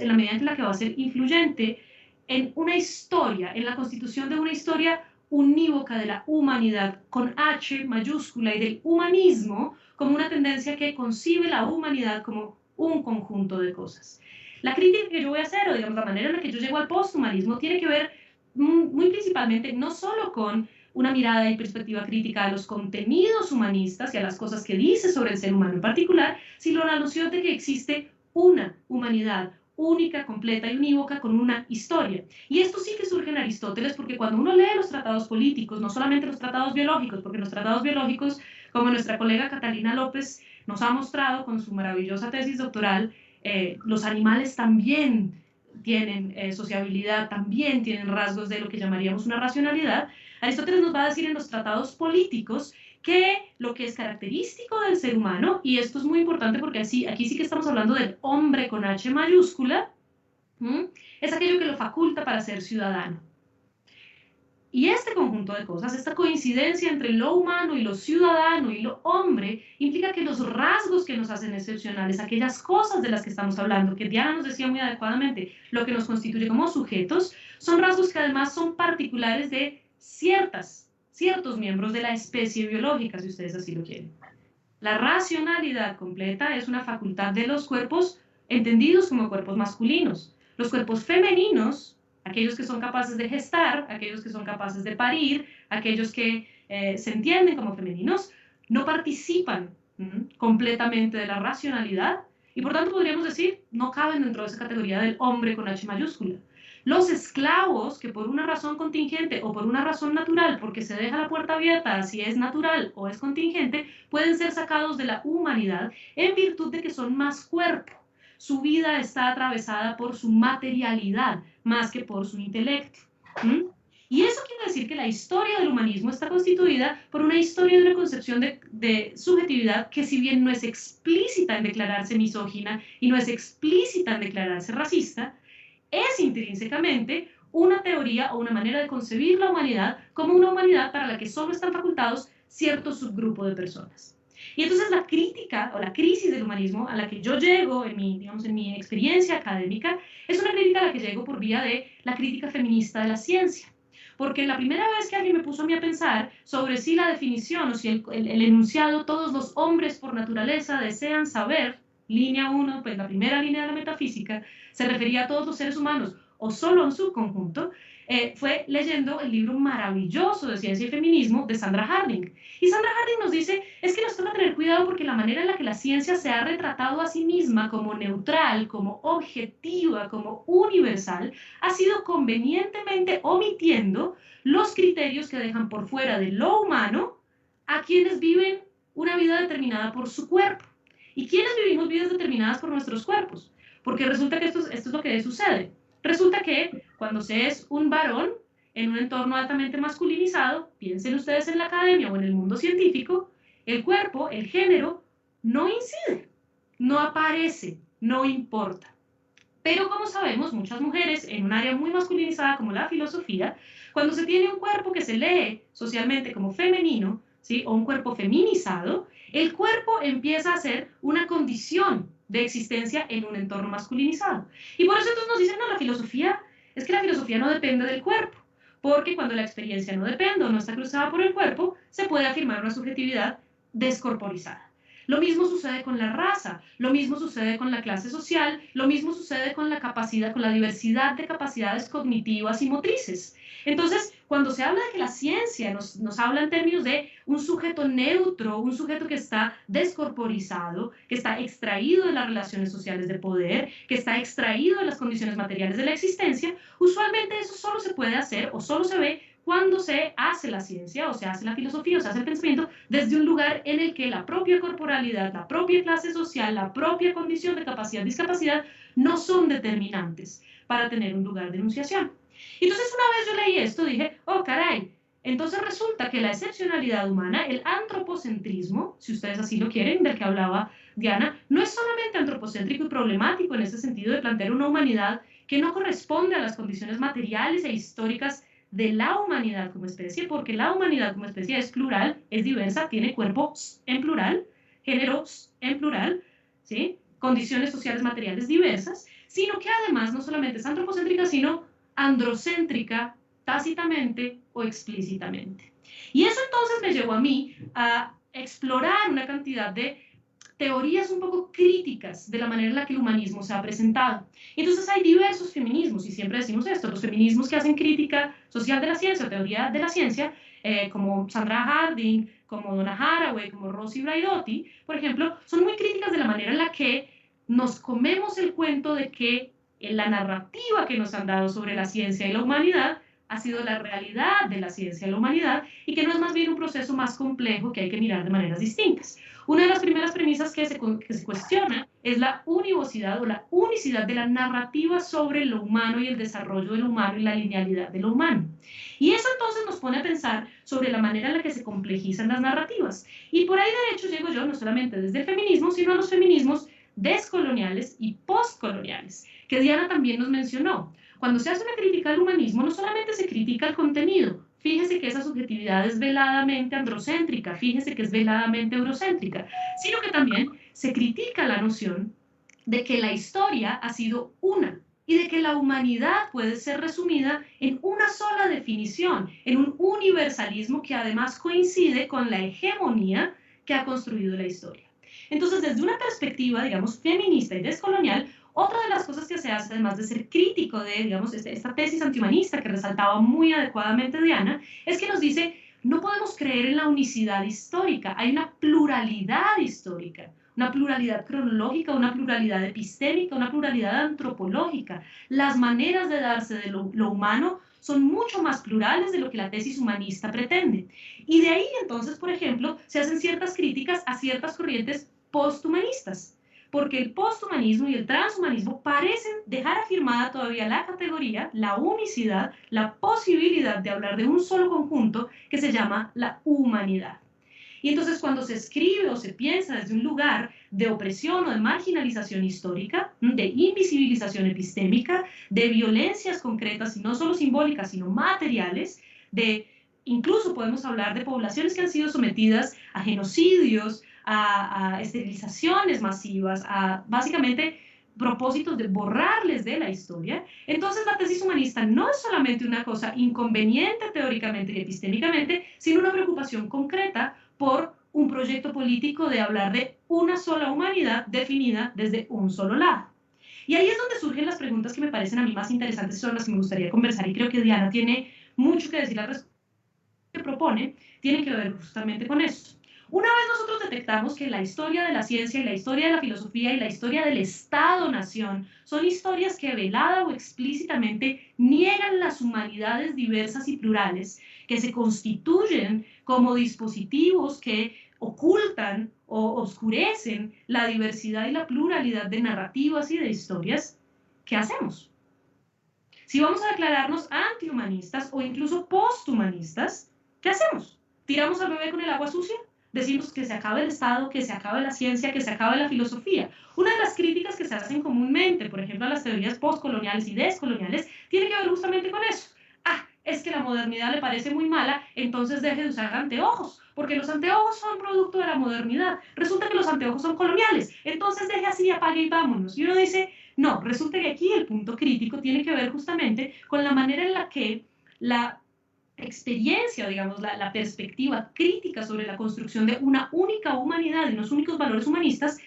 la medida en la que va a ser influyente en una historia, en la constitución de una historia unívoca de la humanidad con H mayúscula y del humanismo como una tendencia que concibe la humanidad como un conjunto de cosas. La crítica que yo voy a hacer, o digamos la manera en la que yo llego al posthumanismo, tiene que ver muy principalmente no solo con una mirada y perspectiva crítica a los contenidos humanistas y a las cosas que dice sobre el ser humano en particular, sino la noción de que existe una humanidad única, completa y unívoca con una historia. Y esto sí que surge en Aristóteles, porque cuando uno lee los tratados políticos, no solamente los tratados biológicos, porque los tratados biológicos, como nuestra colega Catalina López nos ha mostrado con su maravillosa tesis doctoral, los animales también tienen sociabilidad, también tienen rasgos de lo que llamaríamos una racionalidad. Aristóteles nos va a decir en los tratados políticos que lo que es característico del ser humano, y esto es muy importante porque aquí sí que estamos hablando del hombre con H mayúscula, ¿Mm? Es aquello que lo faculta para ser ciudadano. Y este conjunto de cosas, esta coincidencia entre lo humano y lo ciudadano y lo hombre, implica que los rasgos que nos hacen excepcionales, aquellas cosas de las que estamos hablando, que Diana nos decía muy adecuadamente, lo que nos constituye como sujetos, son rasgos que además son particulares de ciertos miembros de la especie biológica, si ustedes así lo quieren. La racionalidad completa es una facultad de los cuerpos entendidos como cuerpos masculinos. Los cuerpos femeninos, aquellos que son capaces de gestar, aquellos que son capaces de parir, aquellos que se entienden como femeninos, no participan completamente de la racionalidad y por tanto podríamos decir, no caben dentro de esa categoría del hombre con H mayúscula. Los esclavos que por una razón contingente o por una razón natural, porque se deja la puerta abierta si es natural o es contingente, pueden ser sacados de la humanidad en virtud de que son más cuerpo. Su vida está atravesada por su materialidad más que por su intelecto. Y eso quiere decir que la historia del humanismo está constituida por una historia de una concepción de subjetividad que, si bien no es explícita en declararse misógina y no es explícita en declararse racista, es intrínsecamente una teoría o una manera de concebir la humanidad como una humanidad para la que solo están facultados cierto subgrupo de personas. Y entonces la crítica o la crisis del humanismo a la que yo llego en mi experiencia académica es una crítica a la que llego por vía de la crítica feminista de la ciencia. Porque la primera vez que alguien me puso a mí a pensar sobre si la definición o si el enunciado todos los hombres por naturaleza desean saber, línea 1, pues la primera línea de la metafísica, se refería a todos los seres humanos o solo en su conjunto, fue leyendo el libro maravilloso de Ciencia y Feminismo de Sandra Harding. Y Sandra Harding nos dice, es que nos toca tener cuidado porque la manera en la que la ciencia se ha retratado a sí misma como neutral, como objetiva, como universal, ha sido convenientemente omitiendo los criterios que dejan por fuera de lo humano a quienes viven una vida determinada por su cuerpo. ¿Y quiénes vivimos vidas determinadas por nuestros cuerpos? Porque resulta que esto es lo que sucede. Resulta que cuando se es un varón en un entorno altamente masculinizado, piensen ustedes en la academia o en el mundo científico, el cuerpo, el género, no incide, no aparece, no importa. Pero como sabemos, muchas mujeres en un área muy masculinizada como la filosofía, cuando se tiene un cuerpo que se lee socialmente como femenino, ¿sí? O un cuerpo feminizado, el cuerpo empieza a ser una condición de existencia en un entorno masculinizado. Y por eso entonces nos dicen, no, la filosofía no depende del cuerpo, porque cuando la experiencia no depende o no está cruzada por el cuerpo, se puede afirmar una subjetividad descorporizada. Lo mismo sucede con la raza, lo mismo sucede con la clase social, lo mismo sucede con la capacidad, con la diversidad de capacidades cognitivas y motrices. Entonces, cuando se habla de que la ciencia nos habla en términos de un sujeto neutro, un sujeto que está descorporizado, que está extraído de las relaciones sociales de poder, que está extraído de las condiciones materiales de la existencia, usualmente eso solo se puede hacer o solo se ve cuando se hace la ciencia o se hace la filosofía o se hace el pensamiento desde un lugar en el que la propia corporalidad, la propia clase social, la propia condición de capacidad, discapacidad, no son determinantes para tener un lugar de enunciación. Entonces una vez yo leí esto, dije, oh caray, entonces resulta que la excepcionalidad humana, el antropocentrismo, si ustedes así lo quieren, del que hablaba Diana, no es solamente antropocéntrico y problemático en ese sentido de plantear una humanidad que no corresponde a las condiciones materiales e históricas de la humanidad como especie, porque la humanidad como especie es plural, es diversa, tiene cuerpos en plural, géneros en plural, ¿sí? Condiciones sociales materiales diversas, sino que además no solamente es antropocéntrica, sino androcéntrica, tácitamente o explícitamente. Y eso entonces me llevó a mí a explorar una cantidad de teorías un poco críticas de la manera en la que el humanismo se ha presentado. Entonces hay diversos feminismos, y siempre decimos esto, los feminismos que hacen crítica social de la ciencia o teoría de la ciencia, como Sandra Harding, como Donna Haraway, como Rosi Braidotti, por ejemplo, son muy críticas de la manera en la que nos comemos el cuento de que la narrativa que nos han dado sobre la ciencia y la humanidad ha sido la realidad de la ciencia y la humanidad, y que no es más bien un proceso más complejo que hay que mirar de maneras distintas. Una de las primeras premisas que se cuestiona es la univocidad o la unicidad de la narrativa sobre lo humano y el desarrollo de lo humano y la linealidad de lo humano. Y eso entonces nos pone a pensar sobre la manera en la que se complejizan las narrativas. Y por ahí de hecho llego yo no solamente desde el feminismo, sino a los feminismos descoloniales y postcoloniales, que Diana también nos mencionó. Cuando se hace una crítica al humanismo, no solamente se critica el contenido, fíjese que esa subjetividad es veladamente androcéntrica, fíjese que es veladamente eurocéntrica, sino que también se critica la noción de que la historia ha sido una y de que la humanidad puede ser resumida en una sola definición, en un universalismo que además coincide con la hegemonía que ha construido la historia. Entonces, desde una perspectiva, digamos, feminista y descolonial, otra de las cosas que se hace, además de ser crítico de, digamos, esta tesis antihumanista que resaltaba muy adecuadamente Diana, es que nos dice, no podemos creer en la unicidad histórica, hay una pluralidad histórica, una pluralidad cronológica, una pluralidad epistémica, una pluralidad antropológica. Las maneras de darse de lo humano son mucho más plurales de lo que la tesis humanista pretende. Y de ahí, entonces, por ejemplo, se hacen ciertas críticas a ciertas corrientes posthumanistas, porque el posthumanismo y el transhumanismo parecen dejar afirmada todavía la categoría, la unicidad, la posibilidad de hablar de un solo conjunto que se llama la humanidad. Y entonces cuando se escribe o se piensa desde un lugar de opresión o de marginalización histórica, de invisibilización epistémica, de violencias concretas y no solo simbólicas, sino materiales, incluso podemos hablar de poblaciones que han sido sometidas a genocidios, a esterilizaciones masivas, a básicamente propósitos de borrarles de la historia. Entonces la tesis humanista no es solamente una cosa inconveniente teóricamente y epistémicamente, sino una preocupación concreta por un proyecto político de hablar de una sola humanidad definida desde un solo lado. Y ahí es donde surgen las preguntas que me parecen a mí más interesantes, son las que me gustaría conversar, y creo que Diana tiene mucho que decir al respecto. Que propone tiene que ver justamente con eso. Una vez nosotros detectamos que la historia de la ciencia y la historia de la filosofía y la historia del Estado-nación son historias que velada o explícitamente niegan las humanidades diversas y plurales, que se constituyen como dispositivos que ocultan o oscurecen la diversidad y la pluralidad de narrativas y de historias, ¿qué hacemos? Si vamos a declararnos antihumanistas o incluso posthumanistas, ¿qué hacemos? ¿Tiramos al bebé con el agua sucia? Decimos que se acabe el Estado, que se acabe la ciencia, que se acabe la filosofía. Una de las críticas que se hacen comúnmente, por ejemplo, a las teorías postcoloniales y descoloniales, tiene que ver justamente con eso. Ah, es que la modernidad le parece muy mala, entonces deje de usar anteojos, porque los anteojos son producto de la modernidad. Resulta que los anteojos son coloniales, entonces deje así, apague y vámonos. Y uno dice, no, resulta que aquí el punto crítico tiene que ver justamente con la manera en la que la experiencia, digamos, la perspectiva crítica sobre la construcción de una única humanidad y unos únicos valores humanistas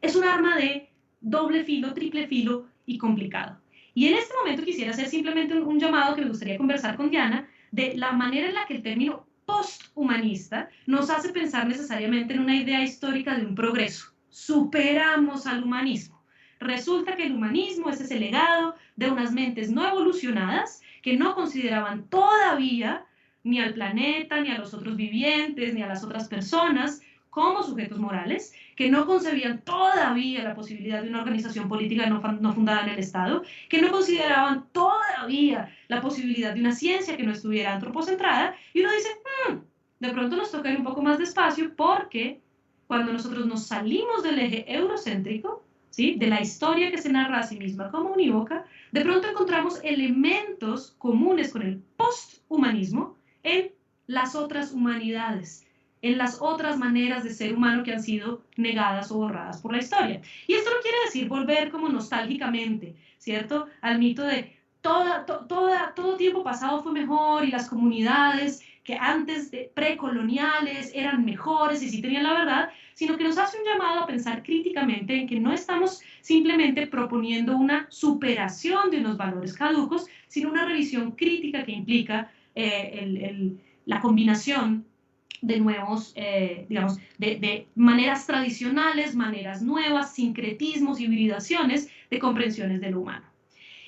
es un arma de doble filo, triple filo y complicado. Y en este momento quisiera hacer simplemente un llamado que me gustaría conversar con Diana de la manera en la que el término posthumanista nos hace pensar necesariamente en una idea histórica de un progreso. Superamos al humanismo. Resulta que el humanismo es ese legado de unas mentes no evolucionadas que no consideraban todavía ni al planeta, ni a los otros vivientes, ni a las otras personas como sujetos morales, que no concebían todavía la posibilidad de una organización política no fundada en el Estado, que no consideraban todavía la posibilidad de una ciencia que no estuviera antropocentrada, y uno dice, de pronto nos toca ir un poco más despacio, porque cuando nosotros nos salimos del eje eurocéntrico, ¿sí?, de la historia que se narra a sí misma como unívoca, de pronto encontramos elementos comunes con el posthumanismo en las otras humanidades, en las otras maneras de ser humano que han sido negadas o borradas por la historia. Y esto no quiere decir volver como nostálgicamente, ¿cierto?, al mito de todo tiempo pasado fue mejor y las comunidades que antes de precoloniales eran mejores y sí tenían la verdad, sino que nos hace un llamado a pensar críticamente en que no estamos simplemente proponiendo una superación de unos valores caducos, sino una revisión crítica que implica la combinación de nuevos, digamos, de maneras tradicionales, maneras nuevas, sincretismos, hibridaciones de comprensiones de lo humano.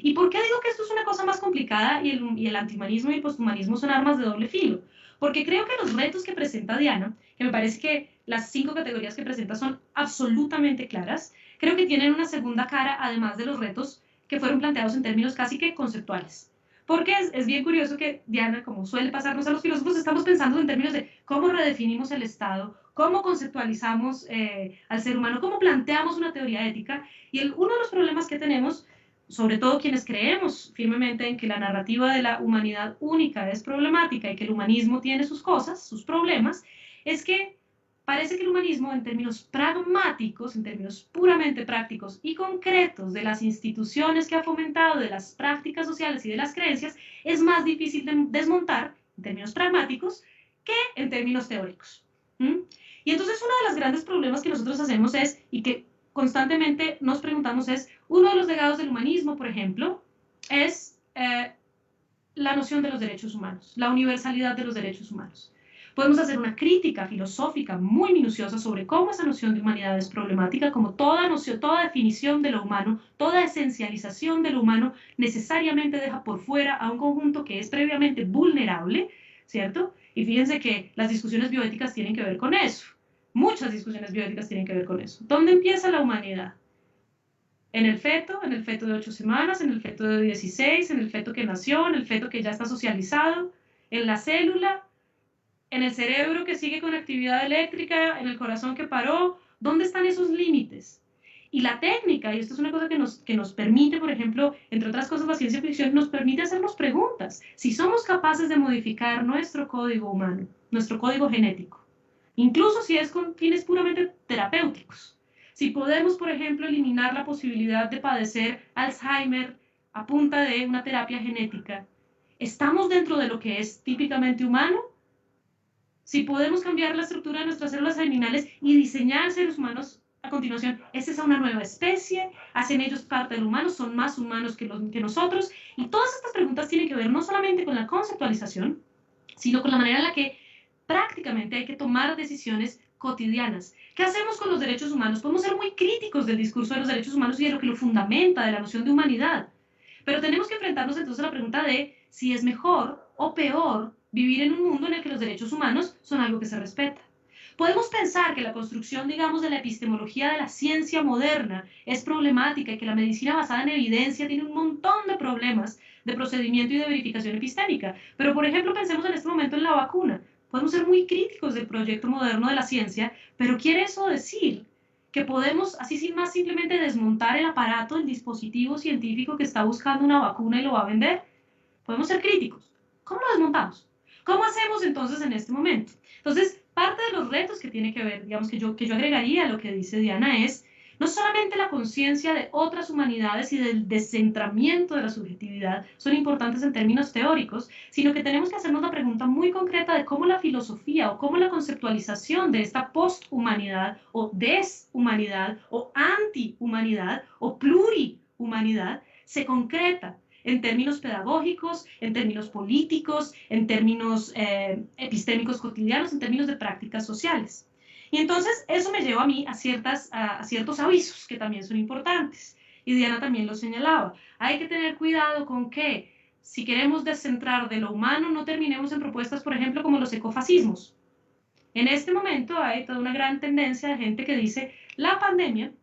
¿Y por qué digo que esto es una cosa más complicada y el antihumanismo y el posthumanismo son armas de doble filo? Porque creo que los retos que presenta Diana, que me parece que las 5 categorías que presenta son absolutamente claras, creo que tienen una segunda cara, además de los retos que fueron planteados en términos casi que conceptuales. Porque es bien curioso que, Diana, como suele pasarnos a los filósofos, estamos pensando en términos de cómo redefinimos el Estado, cómo conceptualizamos al ser humano, cómo planteamos una teoría ética. Y uno de los problemas que tenemos, sobre todo quienes creemos firmemente en que la narrativa de la humanidad única es problemática y que el humanismo tiene sus cosas, sus problemas, es que parece que el humanismo, en términos pragmáticos, en términos puramente prácticos y concretos de las instituciones que ha fomentado, de las prácticas sociales y de las creencias, es más difícil de desmontar en términos pragmáticos que en términos teóricos. ¿Mm? Y entonces uno de los grandes problemas que nosotros hacemos es, y que constantemente nos preguntamos es, uno de los legados del humanismo, por ejemplo, es la noción de los derechos humanos, la universalidad de los derechos humanos. Podemos hacer una crítica filosófica muy minuciosa sobre cómo esa noción de humanidad es problemática, como toda noción, toda definición de lo humano, toda esencialización de lo humano necesariamente deja por fuera a un conjunto que es previamente vulnerable, ¿cierto? Y fíjense que las discusiones bioéticas tienen que ver con eso. Muchas discusiones bioéticas tienen que ver con eso. ¿Dónde empieza la humanidad? En el feto de 8 semanas, en el feto de 16, en el feto que nació, en el feto que ya está socializado, en la célula, en el cerebro que sigue con actividad eléctrica, en el corazón que paró. ¿Dónde están esos límites? Y la técnica, y esto es una cosa que nos permite, por ejemplo, entre otras cosas, la ciencia ficción nos permite hacernos preguntas. Si somos capaces de modificar nuestro código humano, nuestro código genético, incluso si es con fines puramente terapéuticos, si podemos, por ejemplo, eliminar la posibilidad de padecer Alzheimer a punta de una terapia genética, ¿estamos dentro de lo que es típicamente humano? Si podemos cambiar la estructura de nuestras células germinales y diseñar seres humanos a continuación, ¿es esa una nueva especie? ¿Hacen ellos parte del humano? ¿Son más humanos que nosotros? Y todas estas preguntas tienen que ver no solamente con la conceptualización, sino con la manera en la que prácticamente hay que tomar decisiones cotidianas. ¿Qué hacemos con los derechos humanos? Podemos ser muy críticos del discurso de los derechos humanos y de lo que lo fundamenta, de la noción de humanidad. Pero tenemos que enfrentarnos entonces a la pregunta de si es mejor o peor vivir en un mundo en el que los derechos humanos son algo que se respeta. Podemos pensar que la construcción, digamos, de la epistemología de la ciencia moderna es problemática y que la medicina basada en evidencia tiene un montón de problemas de procedimiento y de verificación epistémica. Pero, por ejemplo, pensemos en este momento en la vacuna. Podemos ser muy críticos del proyecto moderno de la ciencia, pero ¿quiere eso decir que podemos, así sin más, simplemente desmontar el aparato, el dispositivo científico que está buscando una vacuna y lo va a vender? Podemos ser críticos. ¿Cómo lo desmontamos? ¿Cómo hacemos entonces en este momento? Entonces, parte de los retos que tiene que ver, digamos, que yo agregaría a lo que dice Diana es no solamente la conciencia de otras humanidades y del descentramiento de la subjetividad son importantes en términos teóricos, sino que tenemos que hacernos la pregunta muy concreta de cómo la filosofía o cómo la conceptualización de esta posthumanidad o deshumanidad o antihumanidad o plurihumanidad se concreta en términos pedagógicos, en términos políticos, en términos epistémicos cotidianos, en términos de prácticas sociales. Y entonces eso me lleva a mí a ciertos avisos que también son importantes. Y Diana también lo señalaba. Hay que tener cuidado con que si queremos descentrar de lo humano, no terminemos en propuestas, por ejemplo, como los ecofascismos. En este momento hay toda una gran tendencia de gente que dice la pandemia,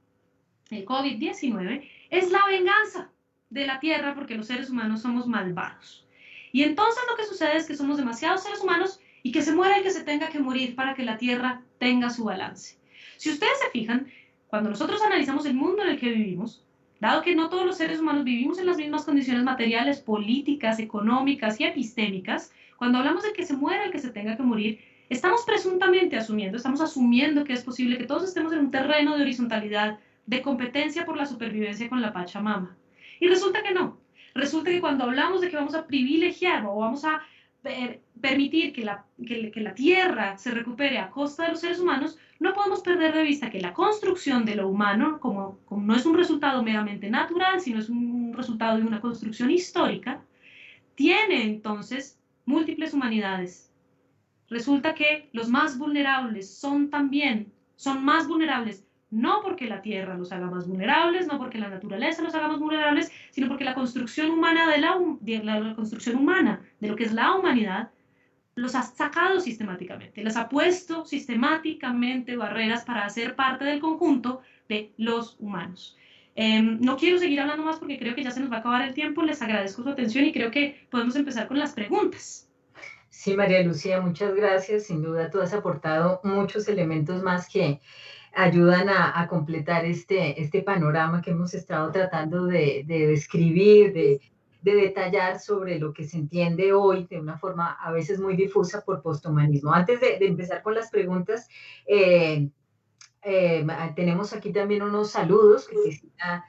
el COVID-19, es la venganza de la Tierra porque los seres humanos somos malvados. Y entonces lo que sucede es que somos demasiados seres humanos y que se muera el que se tenga que morir para que la Tierra tenga su balance. Si ustedes se fijan, cuando nosotros analizamos el mundo en el que vivimos, dado que no todos los seres humanos vivimos en las mismas condiciones materiales, políticas, económicas y epistémicas, cuando hablamos de que se muera el que se tenga que morir, estamos presuntamente asumiendo, estamos asumiendo que es posible que todos estemos en un terreno de horizontalidad, de competencia por la supervivencia con la Pachamama. Y resulta que no. Resulta que cuando hablamos de que vamos a privilegiar o vamos a permitir que la tierra se recupere a costa de los seres humanos, no podemos perder de vista que la construcción de lo humano, como no es un resultado meramente natural, sino es un resultado de una construcción histórica, tiene entonces múltiples humanidades. Resulta que los más vulnerables son más vulnerables no porque la tierra los haga más vulnerables, no porque la naturaleza los haga más vulnerables, sino porque la construcción humana la construcción humana de lo que es la humanidad los ha sacado sistemáticamente, les ha puesto sistemáticamente barreras para hacer parte del conjunto de los humanos. No quiero seguir hablando más porque creo que ya se nos va a acabar el tiempo. Les agradezco su atención y creo que podemos empezar con las preguntas. Sí, María Lucía, muchas gracias. Sin duda tú has aportado muchos elementos más que ayudan a completar este panorama que hemos estado tratando de describir, de detallar sobre lo que se entiende hoy de una forma a veces muy difusa por posthumanismo. Antes de empezar con las preguntas, eh, tenemos aquí también unos saludos que quisiera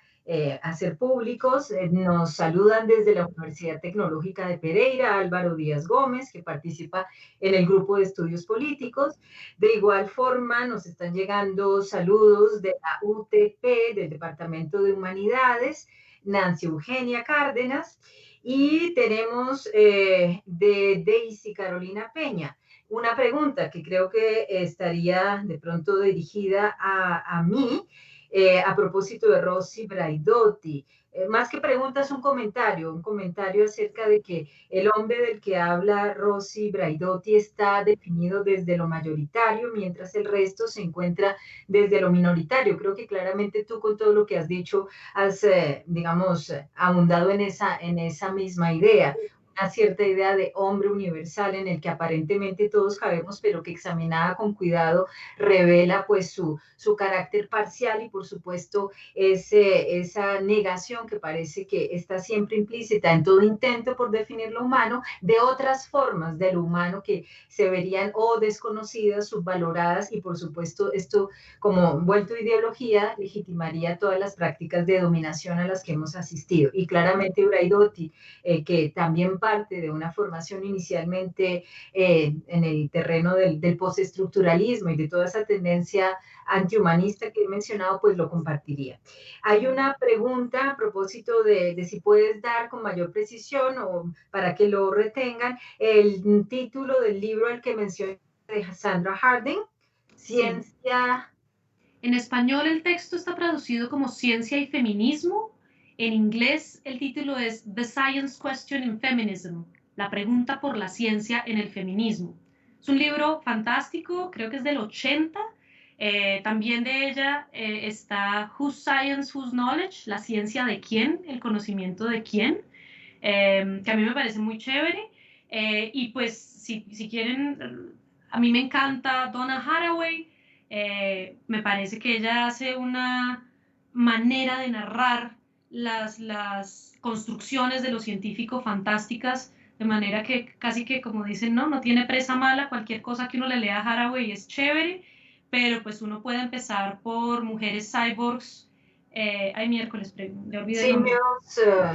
hacer públicos. Nos saludan desde la Universidad Tecnológica de Pereira, Álvaro Díaz Gómez, que participa en el grupo de estudios políticos. De igual forma, nos están llegando saludos de la UTP, del Departamento de Humanidades, Nancy Eugenia Cárdenas, y tenemos de Daisy Carolina Peña una pregunta que creo que estaría de pronto dirigida a mí, a propósito de Rossi Braidotti. Más que pregunta, es un comentario acerca de que el hombre del que habla Rossi Braidotti está definido desde lo mayoritario, mientras el resto se encuentra desde lo minoritario. Creo que claramente tú con todo lo que has dicho has, digamos, abundado en esa misma idea, una cierta idea de hombre universal en el que aparentemente todos cabemos, pero que examinada con cuidado revela pues su carácter parcial y por supuesto esa negación que parece que está siempre implícita en todo intento por definir lo humano de otras formas de lo humano que se verían o desconocidas, subvaloradas y por supuesto esto como vuelto ideología legitimaría todas las prácticas de dominación a las que hemos asistido. Y claramente Braidotti, que también parte de una formación inicialmente en el terreno del postestructuralismo y de toda esa tendencia antihumanista que he mencionado, pues lo compartiría. Hay una pregunta a propósito de si puedes dar con mayor precisión o para que lo retengan el título del libro al que mencioné de Sandra Harding, Ciencia. Sí. En español el texto está traducido como Ciencia y Feminismo. En inglés el título es The Science Question in Feminism, la pregunta por la ciencia en el feminismo. Es un libro fantástico, creo que es del 80. También de ella está Whose Science, Whose Knowledge, la ciencia de quién, el conocimiento de quién, que a mí me parece muy chévere. Y pues si quieren, a mí me encanta Donna Haraway. Me parece que ella hace una manera de narrar las construcciones de lo científico fantásticas, de manera que casi que como dicen, no tiene presa mala, cualquier cosa que uno le lea a Haraway es chévere, pero pues uno puede empezar por Mujeres Cyborgs. Ay, miércoles, le olvidé el nombre.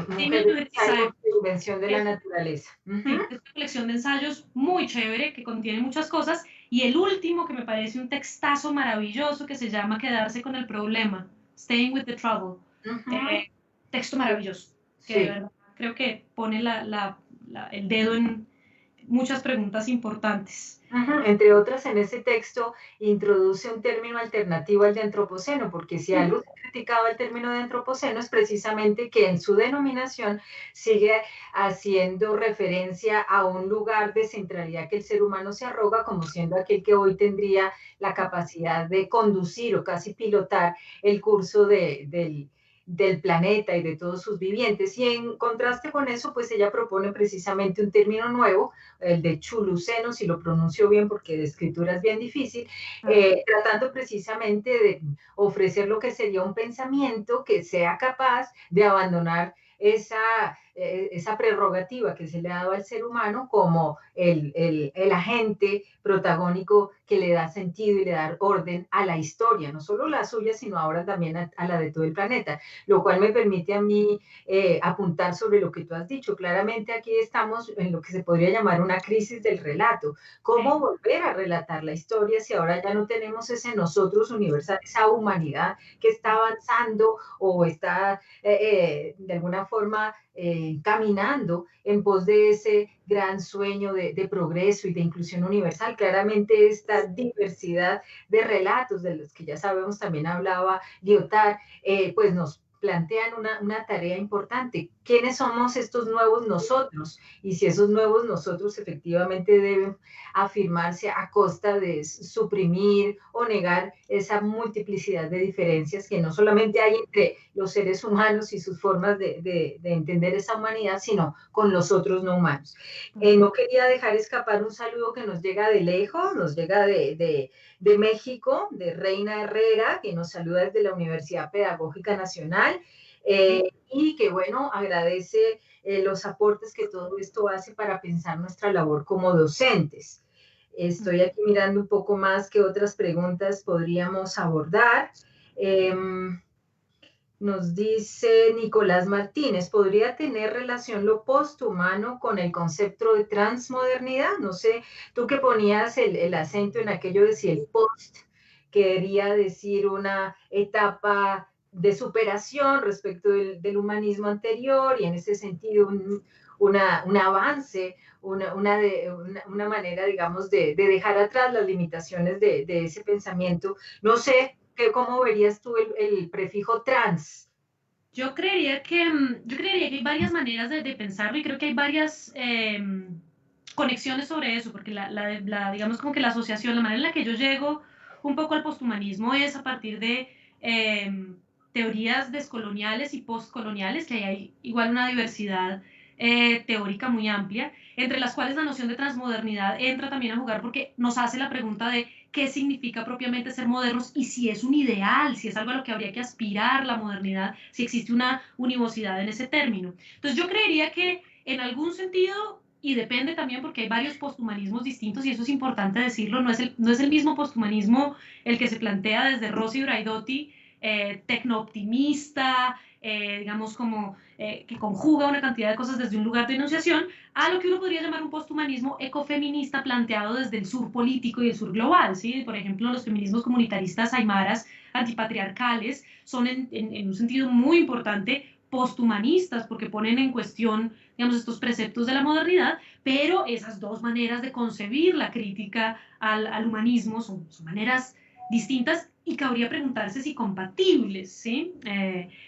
Mujeres Cyborgs de Invención de la Naturaleza. Sí, es una colección de ensayos muy chévere que contiene muchas cosas. Y el último, que me parece un textazo maravilloso, que se llama Quedarse con el problema, Staying with the Trouble. Texto maravilloso, que de verdad creo que pone el dedo en muchas preguntas importantes. Entre otras, en ese texto introduce un término alternativo al de antropoceno, porque si algo se criticaba el término de antropoceno es precisamente que en su denominación sigue haciendo referencia a un lugar de centralidad que el ser humano se arroga como siendo aquel que hoy tendría la capacidad de conducir o casi pilotar el curso del planeta y de todos sus vivientes. Y en contraste con eso, pues ella propone precisamente un término nuevo, el de chuluceno, si lo pronuncio bien porque de escritura es bien difícil, tratando precisamente de ofrecer lo que sería un pensamiento que sea capaz de abandonar esa prerrogativa que se le ha dado al ser humano como el agente protagónico que le da sentido y le da orden a la historia, no solo la suya, sino ahora también a la de todo el planeta, lo cual me permite a mí apuntar sobre lo que tú has dicho. Claramente aquí estamos en lo que se podría llamar una crisis del relato. ¿Cómo volver a relatar la historia si ahora ya no tenemos ese nosotros universal, esa humanidad que está avanzando o está de alguna forma caminando en pos de ese gran sueño de progreso y de inclusión universal? Claramente esta diversidad de relatos de los que ya sabemos también hablaba Lyotard, pues nos plantean una tarea importante. ¿Quiénes somos estos nuevos nosotros? Y si esos nuevos nosotros efectivamente deben afirmarse a costa de suprimir o negar esa multiplicidad de diferencias que no solamente hay entre los seres humanos y sus formas de entender esa humanidad, sino con los otros no humanos. No quería dejar escapar un saludo que nos llega de lejos, nos llega de México, de Reina Herrera, que nos saluda desde la Universidad Pedagógica Nacional, y que, bueno, agradece los aportes que todo esto hace para pensar nuestra labor como docentes. Estoy aquí mirando un poco más qué otras preguntas podríamos abordar. Nos dice Nicolás Martínez, ¿podría tener relación lo posthumano con el concepto de transmodernidad? No sé, tú que ponías el acento en aquello de si el post quería decir una etapa de superación respecto del humanismo anterior y en ese sentido un avance, una manera, digamos, de dejar atrás las limitaciones de ese pensamiento. No sé, ¿cómo verías tú el prefijo trans? Yo creería que hay varias maneras de pensarlo y creo que hay varias conexiones sobre eso, porque digamos como que la asociación, la manera en la que yo llego un poco al posthumanismo es a partir de teorías descoloniales y postcoloniales, que hay igual una diversidad teórica muy amplia, entre las cuales la noción de transmodernidad entra también a jugar porque nos hace la pregunta de qué significa propiamente ser modernos y si es un ideal, si es algo a lo que habría que aspirar la modernidad, si existe una univocidad en ese término. Entonces yo creería que en algún sentido, y depende también porque hay varios posthumanismos distintos y eso es importante decirlo, no es el mismo posthumanismo el que se plantea desde Rossi Braidotti, tecno-optimista, digamos como que conjuga una cantidad de cosas desde un lugar de enunciación, a lo que uno podría llamar un posthumanismo ecofeminista planteado desde el sur político y el sur global, ¿sí? Por ejemplo, los feminismos comunitaristas aymaras antipatriarcales son en un sentido muy importante posthumanistas porque ponen en cuestión, digamos, estos preceptos de la modernidad, pero esas dos maneras de concebir la crítica al humanismo son maneras distintas y cabría preguntarse si compatibles, ¿sí?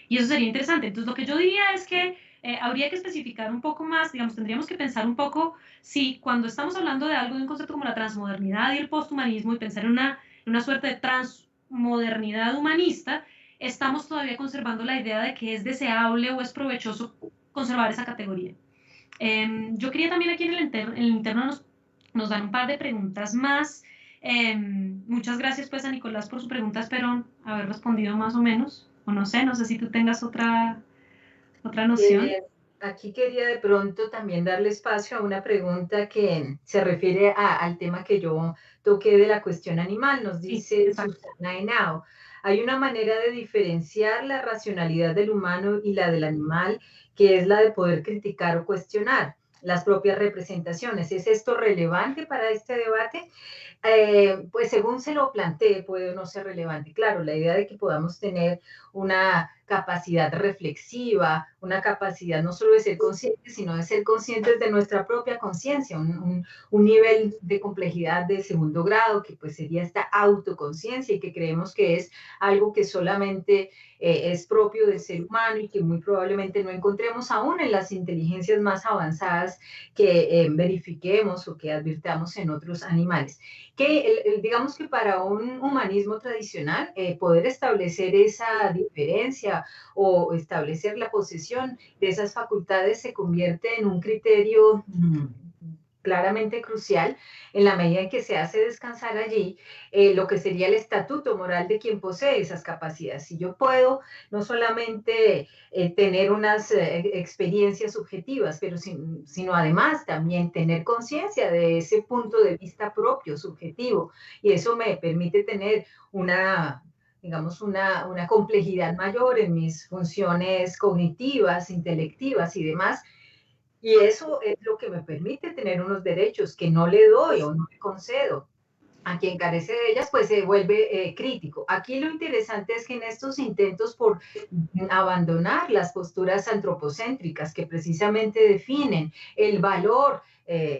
Y eso sería interesante. Entonces, lo que yo diría es que habría que especificar un poco más, digamos, tendríamos que pensar un poco si cuando estamos hablando de algo, de un concepto como la transmodernidad y el posthumanismo y pensar en una suerte de transmodernidad humanista, estamos todavía conservando la idea de que es deseable o es provechoso conservar esa categoría. Yo quería también aquí en el interno nos dan un par de preguntas más. Muchas gracias pues a Nicolás por su pregunta, espero haber respondido más o menos, o no sé si tú tengas otra noción. Aquí quería de pronto también darle espacio a una pregunta que se refiere al tema que yo toqué de la cuestión animal. Nos Sí, dice exacto. Susana Henao, hay una manera de diferenciar la racionalidad del humano y la del animal, que es la de poder criticar o cuestionar las propias representaciones. ¿Es esto relevante para este debate? Pues según se lo plantee, puede o no ser relevante. Claro, la idea de que podamos tener una capacidad reflexiva, una capacidad no solo de ser conscientes, sino de ser conscientes de nuestra propia conciencia, un nivel de complejidad de segundo grado, que pues sería esta autoconciencia y que creemos que es algo que solamente es propio del ser humano y que muy probablemente no encontremos aún en las inteligencias más avanzadas que verifiquemos o que advirtamos en otros animales. Que digamos que para un humanismo tradicional, poder establecer esa diferencia o establecer la posesión de esas facultades se convierte en un criterio claramente crucial en la medida en que se hace descansar allí lo que sería el estatuto moral de quien posee esas capacidades. Si yo puedo no solamente tener unas experiencias subjetivas, pero sino además también tener conciencia de ese punto de vista propio, subjetivo, y eso me permite tener digamos, una complejidad mayor en mis funciones cognitivas, intelectivas y demás, y eso es lo que me permite tener unos derechos que no le doy o no le concedo. A quien carece de ellas, pues se vuelve crítico. Aquí lo interesante es que en estos intentos por abandonar las posturas antropocéntricas que precisamente definen el valor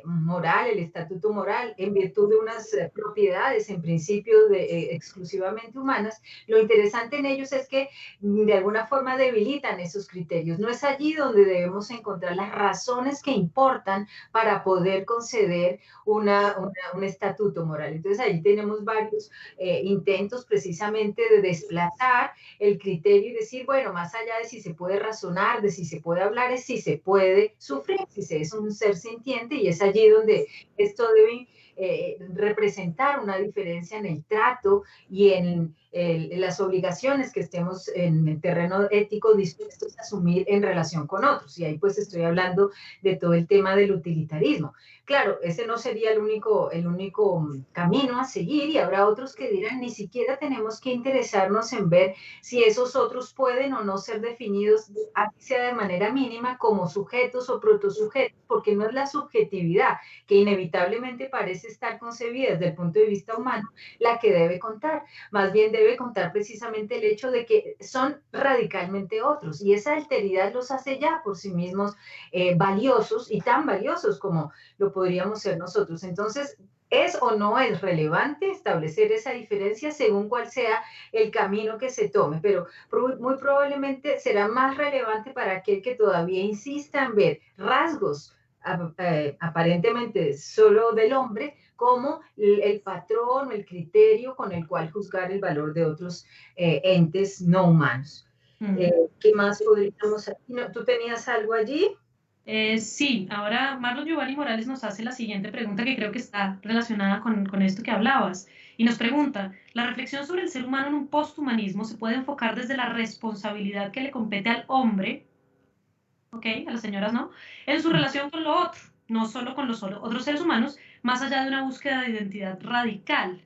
moral, el estatuto moral, en virtud de unas propiedades, en principio, exclusivamente humanas. Lo interesante en ellos es que de alguna forma debilitan esos criterios. No es allí donde debemos encontrar las razones que importan para poder conceder un estatuto moral. Entonces, ahí tenemos varios intentos precisamente de desplazar el criterio y decir, bueno, más allá de si se puede razonar, de si se puede hablar, es si se puede sufrir, si se es un ser sintiente, y es allí donde esto debe representar una diferencia en el trato y en las obligaciones que estemos en el terreno ético dispuestos a asumir en relación con otros. Y ahí pues estoy hablando de todo el tema del utilitarismo. Claro, ese no sería el único camino a seguir, y habrá otros que dirán, ni siquiera tenemos que interesarnos en ver si esos otros pueden o no ser definidos, así sea de manera mínima, como sujetos o protosujetos, porque no es la subjetividad, que inevitablemente parece estar concebida desde el punto de vista humano, la que debe contar. Más bien debe contar precisamente el hecho de que son radicalmente otros, y esa alteridad los hace ya por sí mismos valiosos, y tan valiosos como lo podríamos ser nosotros. Entonces, ¿es o no es relevante establecer esa diferencia según cuál sea el camino que se tome? Pero muy probablemente será más relevante para aquel que todavía insista en ver rasgos aparentemente solo del hombre como el patrón o el criterio con el cual juzgar el valor de otros entes no humanos. ¿Qué más podríamos hacer? ¿No? ¿Tú tenías algo allí? Sí, ahora Marlon Giovanni Morales nos hace la siguiente pregunta que creo que está relacionada con esto que hablabas. Y nos pregunta, ¿la reflexión sobre el ser humano en un posthumanismo se puede enfocar desde la responsabilidad que le compete al hombre, ok, a las señoras no, en su relación con lo otro, no solo con los otros seres humanos, más allá de una búsqueda de identidad radical?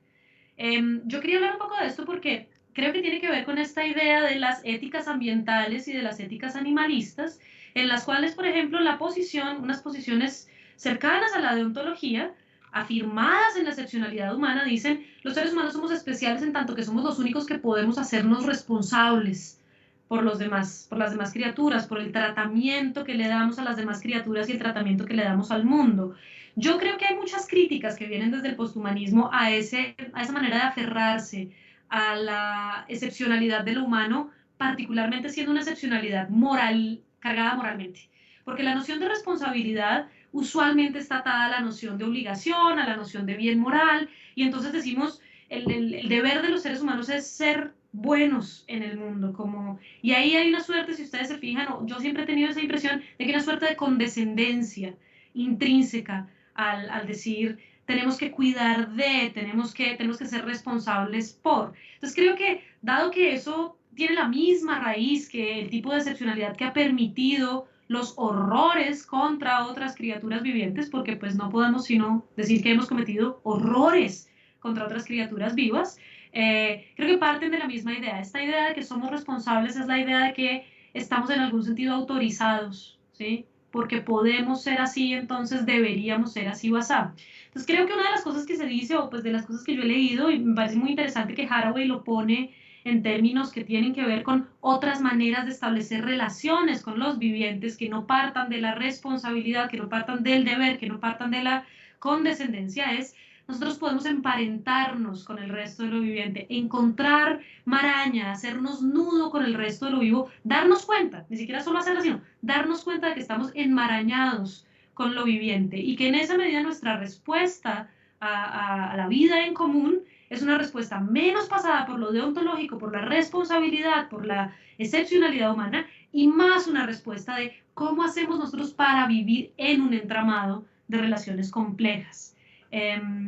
Yo quería hablar un poco de esto porque creo que tiene que ver con esta idea de las éticas ambientales y de las éticas animalistas, en las cuales, por ejemplo, unas posiciones cercanas a la deontología, afirmadas en la excepcionalidad humana, dicen, los seres humanos somos especiales en tanto que somos los únicos que podemos hacernos responsables por los demás, por las demás criaturas, por el tratamiento que le damos a las demás criaturas y el tratamiento que le damos al mundo. Yo creo que hay muchas críticas que vienen desde el posthumanismo a esa manera de aferrarse a la excepcionalidad de lo humano, particularmente siendo una excepcionalidad moral, cargada moralmente. Porque la noción de responsabilidad usualmente está atada a la noción de obligación, a la noción de bien moral, y entonces decimos, el deber de los seres humanos es ser buenos en el mundo, y ahí hay una suerte, si ustedes se fijan, yo siempre he tenido esa impresión de que hay una suerte de condescendencia intrínseca al decir tenemos que cuidar tenemos que ser responsables por. Entonces creo que dado que eso tiene la misma raíz que el tipo de excepcionalidad que ha permitido los horrores contra otras criaturas vivientes, porque pues no podemos sino decir que hemos cometido horrores contra otras criaturas vivas, creo que parten de la misma idea. Esta idea de que somos responsables es la idea de que estamos en algún sentido autorizados, ¿sí? Porque podemos ser así, entonces deberíamos ser así o asá. Entonces creo que una de las cosas que se dice, o pues de las cosas que yo he leído, y me parece muy interesante que Haraway lo pone en términos que tienen que ver con otras maneras de establecer relaciones con los vivientes, que no partan de la responsabilidad, que no partan del deber, que no partan de la condescendencia, es nosotros podemos emparentarnos con el resto de lo viviente, encontrar maraña, hacernos nudo con el resto de lo vivo, darnos cuenta, ni siquiera solo hacerlo, sino darnos cuenta de que estamos enmarañados con lo viviente y que en esa medida nuestra respuesta a la vida en común es una respuesta menos pasada por lo deontológico, por la responsabilidad, por la excepcionalidad humana, y más una respuesta de cómo hacemos nosotros para vivir en un entramado de relaciones complejas.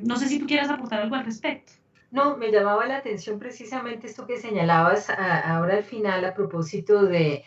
No sé si tú quieras aportar algo al respecto. No, me llamaba la atención precisamente esto que señalabas ahora al final a propósito de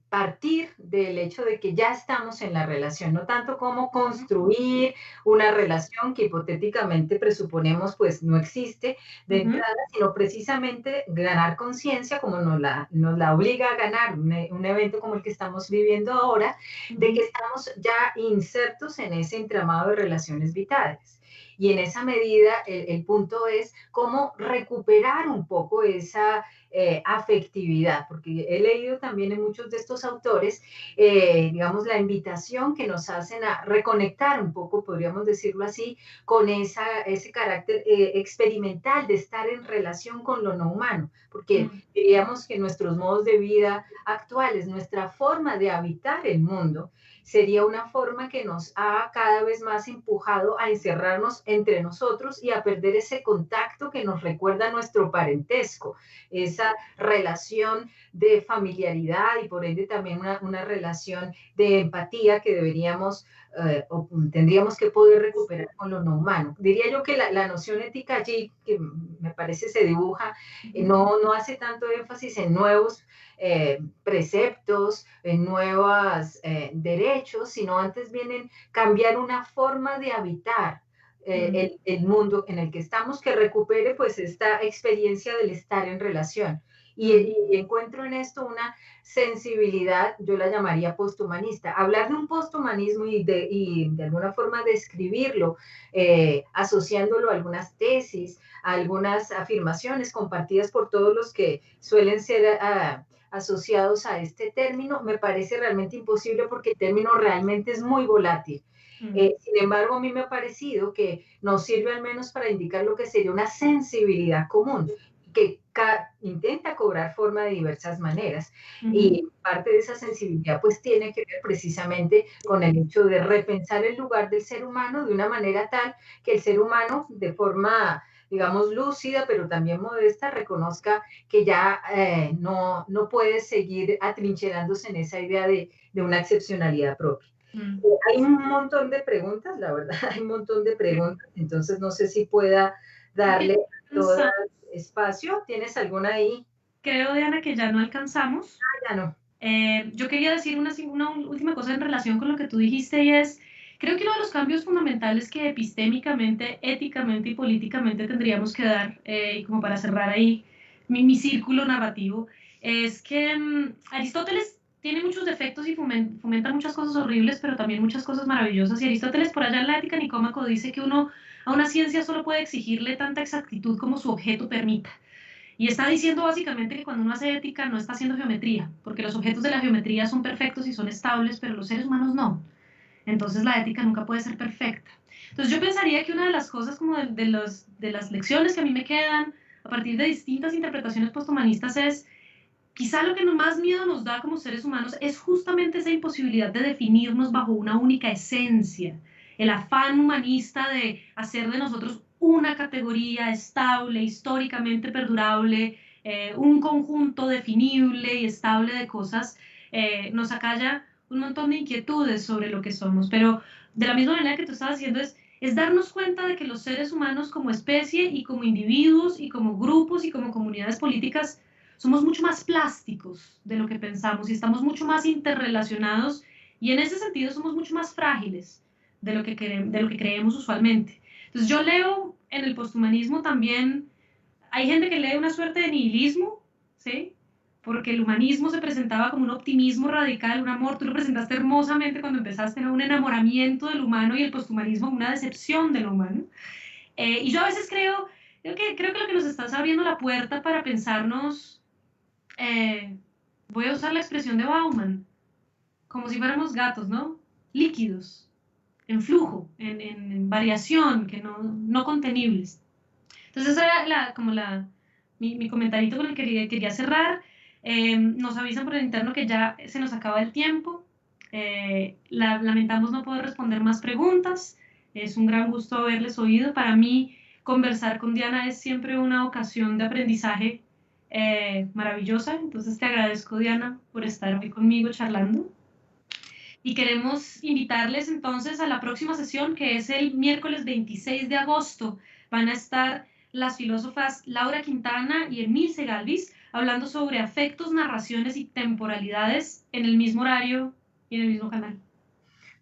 partir del hecho de que ya estamos en la relación, no tanto como construir una relación que hipotéticamente presuponemos pues no existe de entrada, sino precisamente ganar conciencia, como nos la obliga a ganar un evento como el que estamos viviendo ahora, de que estamos ya insertos en ese entramado de relaciones vitales. Y en esa medida, el punto es cómo recuperar un poco esa afectividad, porque he leído también en muchos de estos autores, digamos, la invitación que nos hacen a reconectar un poco, podríamos decirlo así, con ese carácter experimental de estar en relación con lo no humano, porque diríamos que nuestros modos de vida actuales, nuestra forma de habitar el mundo, sería una forma que nos ha cada vez más empujado a encerrarnos entre nosotros y a perder ese contacto que nos recuerda nuestro parentesco, esa relación de familiaridad y por ende también una relación de empatía que deberíamos o tendríamos que poder recuperar con lo no humano. Diría yo que la noción ética allí, que me parece se dibuja, no hace tanto énfasis en nuevos preceptos, en nuevos derechos, sino antes vienen cambiar una forma de habitar el mundo en el que estamos, que recupere pues esta experiencia del estar en relación. Y encuentro en esto una sensibilidad, yo la llamaría posthumanista. Hablar de un posthumanismo y de alguna forma describirlo, asociándolo a algunas tesis, a algunas afirmaciones compartidas por todos los que suelen ser asociados a este término, me parece realmente imposible porque el término realmente es muy volátil. Sin embargo, a mí me ha parecido que nos sirve al menos para indicar lo que sería una sensibilidad común, que intenta cobrar forma de diversas maneras. Y parte de esa sensibilidad pues tiene que ver precisamente con el hecho de repensar el lugar del ser humano de una manera tal que el ser humano de forma digamos, lúcida, pero también modesta, reconozca que ya no puede seguir atrincherándose en esa idea de una excepcionalidad propia. Hay un montón de preguntas, la verdad, hay un montón de preguntas, entonces no sé si pueda darle todo espacio. ¿Tienes alguna ahí? Creo, Diana, que ya no alcanzamos. Ya no. Yo quería decir una última cosa en relación con lo que tú dijiste y es, creo que uno de los cambios fundamentales que epistémicamente, éticamente y políticamente tendríamos que dar, y como para cerrar ahí mi círculo narrativo, es que Aristóteles tiene muchos defectos y fomenta muchas cosas horribles, pero también muchas cosas maravillosas. Y Aristóteles por allá en la Ética Nicómaco dice que uno a una ciencia solo puede exigirle tanta exactitud como su objeto permita. Y está diciendo básicamente que cuando uno hace ética no está haciendo geometría, porque los objetos de la geometría son perfectos y son estables, pero los seres humanos no. Entonces la ética nunca puede ser perfecta. Entonces yo pensaría que una de las cosas como de las lecciones que a mí me quedan a partir de distintas interpretaciones posthumanistas es, quizá lo que más miedo nos da como seres humanos es justamente esa imposibilidad de definirnos bajo una única esencia, el afán humanista de hacer de nosotros una categoría estable, históricamente perdurable, un conjunto definible y estable de cosas, nos acalla un montón de inquietudes sobre lo que somos. Pero de la misma manera que tú estabas diciendo, es darnos cuenta de que los seres humanos como especie y como individuos y como grupos y como comunidades políticas somos mucho más plásticos de lo que pensamos y estamos mucho más interrelacionados y en ese sentido somos mucho más frágiles de lo que creemos usualmente. Entonces yo leo en el posthumanismo también, hay gente que lee una suerte de nihilismo, ¿sí? Porque el humanismo se presentaba como un optimismo radical, un amor, tú lo presentaste hermosamente cuando empezaste, ¿no? Un enamoramiento del humano y el posthumanismo una decepción del humano. Y yo a veces creo que lo que nos está es abriendo la puerta para pensarnos, voy a usar la expresión de Bauman, como si fuéramos gatos, ¿no? Líquidos, en flujo, en variación, que no contenibles. Entonces esa era mi comentarito con el que quería cerrar. Nos avisan por el interno que ya se nos acaba el tiempo. Lamentamos no poder responder más preguntas. Es un gran gusto haberles oído. Para mí, conversar con Diana es siempre una ocasión de aprendizaje maravillosa. Entonces te agradezco, Diana, por estar hoy conmigo charlando. Y queremos invitarles entonces a la próxima sesión, que es el miércoles 26 de agosto. Van a estar las filósofas Laura Quintana y Emilce Galvis hablando sobre afectos, narraciones y temporalidades en el mismo horario y en el mismo canal.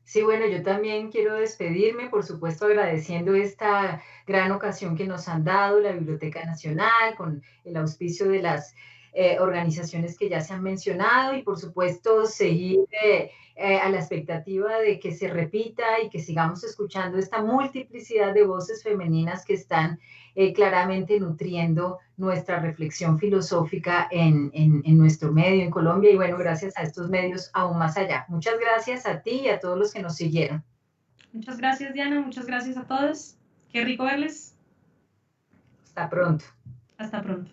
Sí, bueno, yo también quiero despedirme, por supuesto, agradeciendo esta gran ocasión que nos han dado la Biblioteca Nacional con el auspicio de las organizaciones que ya se han mencionado y por supuesto seguir a la expectativa de que se repita y que sigamos escuchando esta multiplicidad de voces femeninas que están claramente nutriendo nuestra reflexión filosófica en nuestro medio, en Colombia, y bueno, gracias a estos medios aún más allá. Muchas gracias a ti y a todos los que nos siguieron. Muchas gracias, Diana, muchas gracias a todos. Qué rico verles. Hasta pronto. Hasta pronto.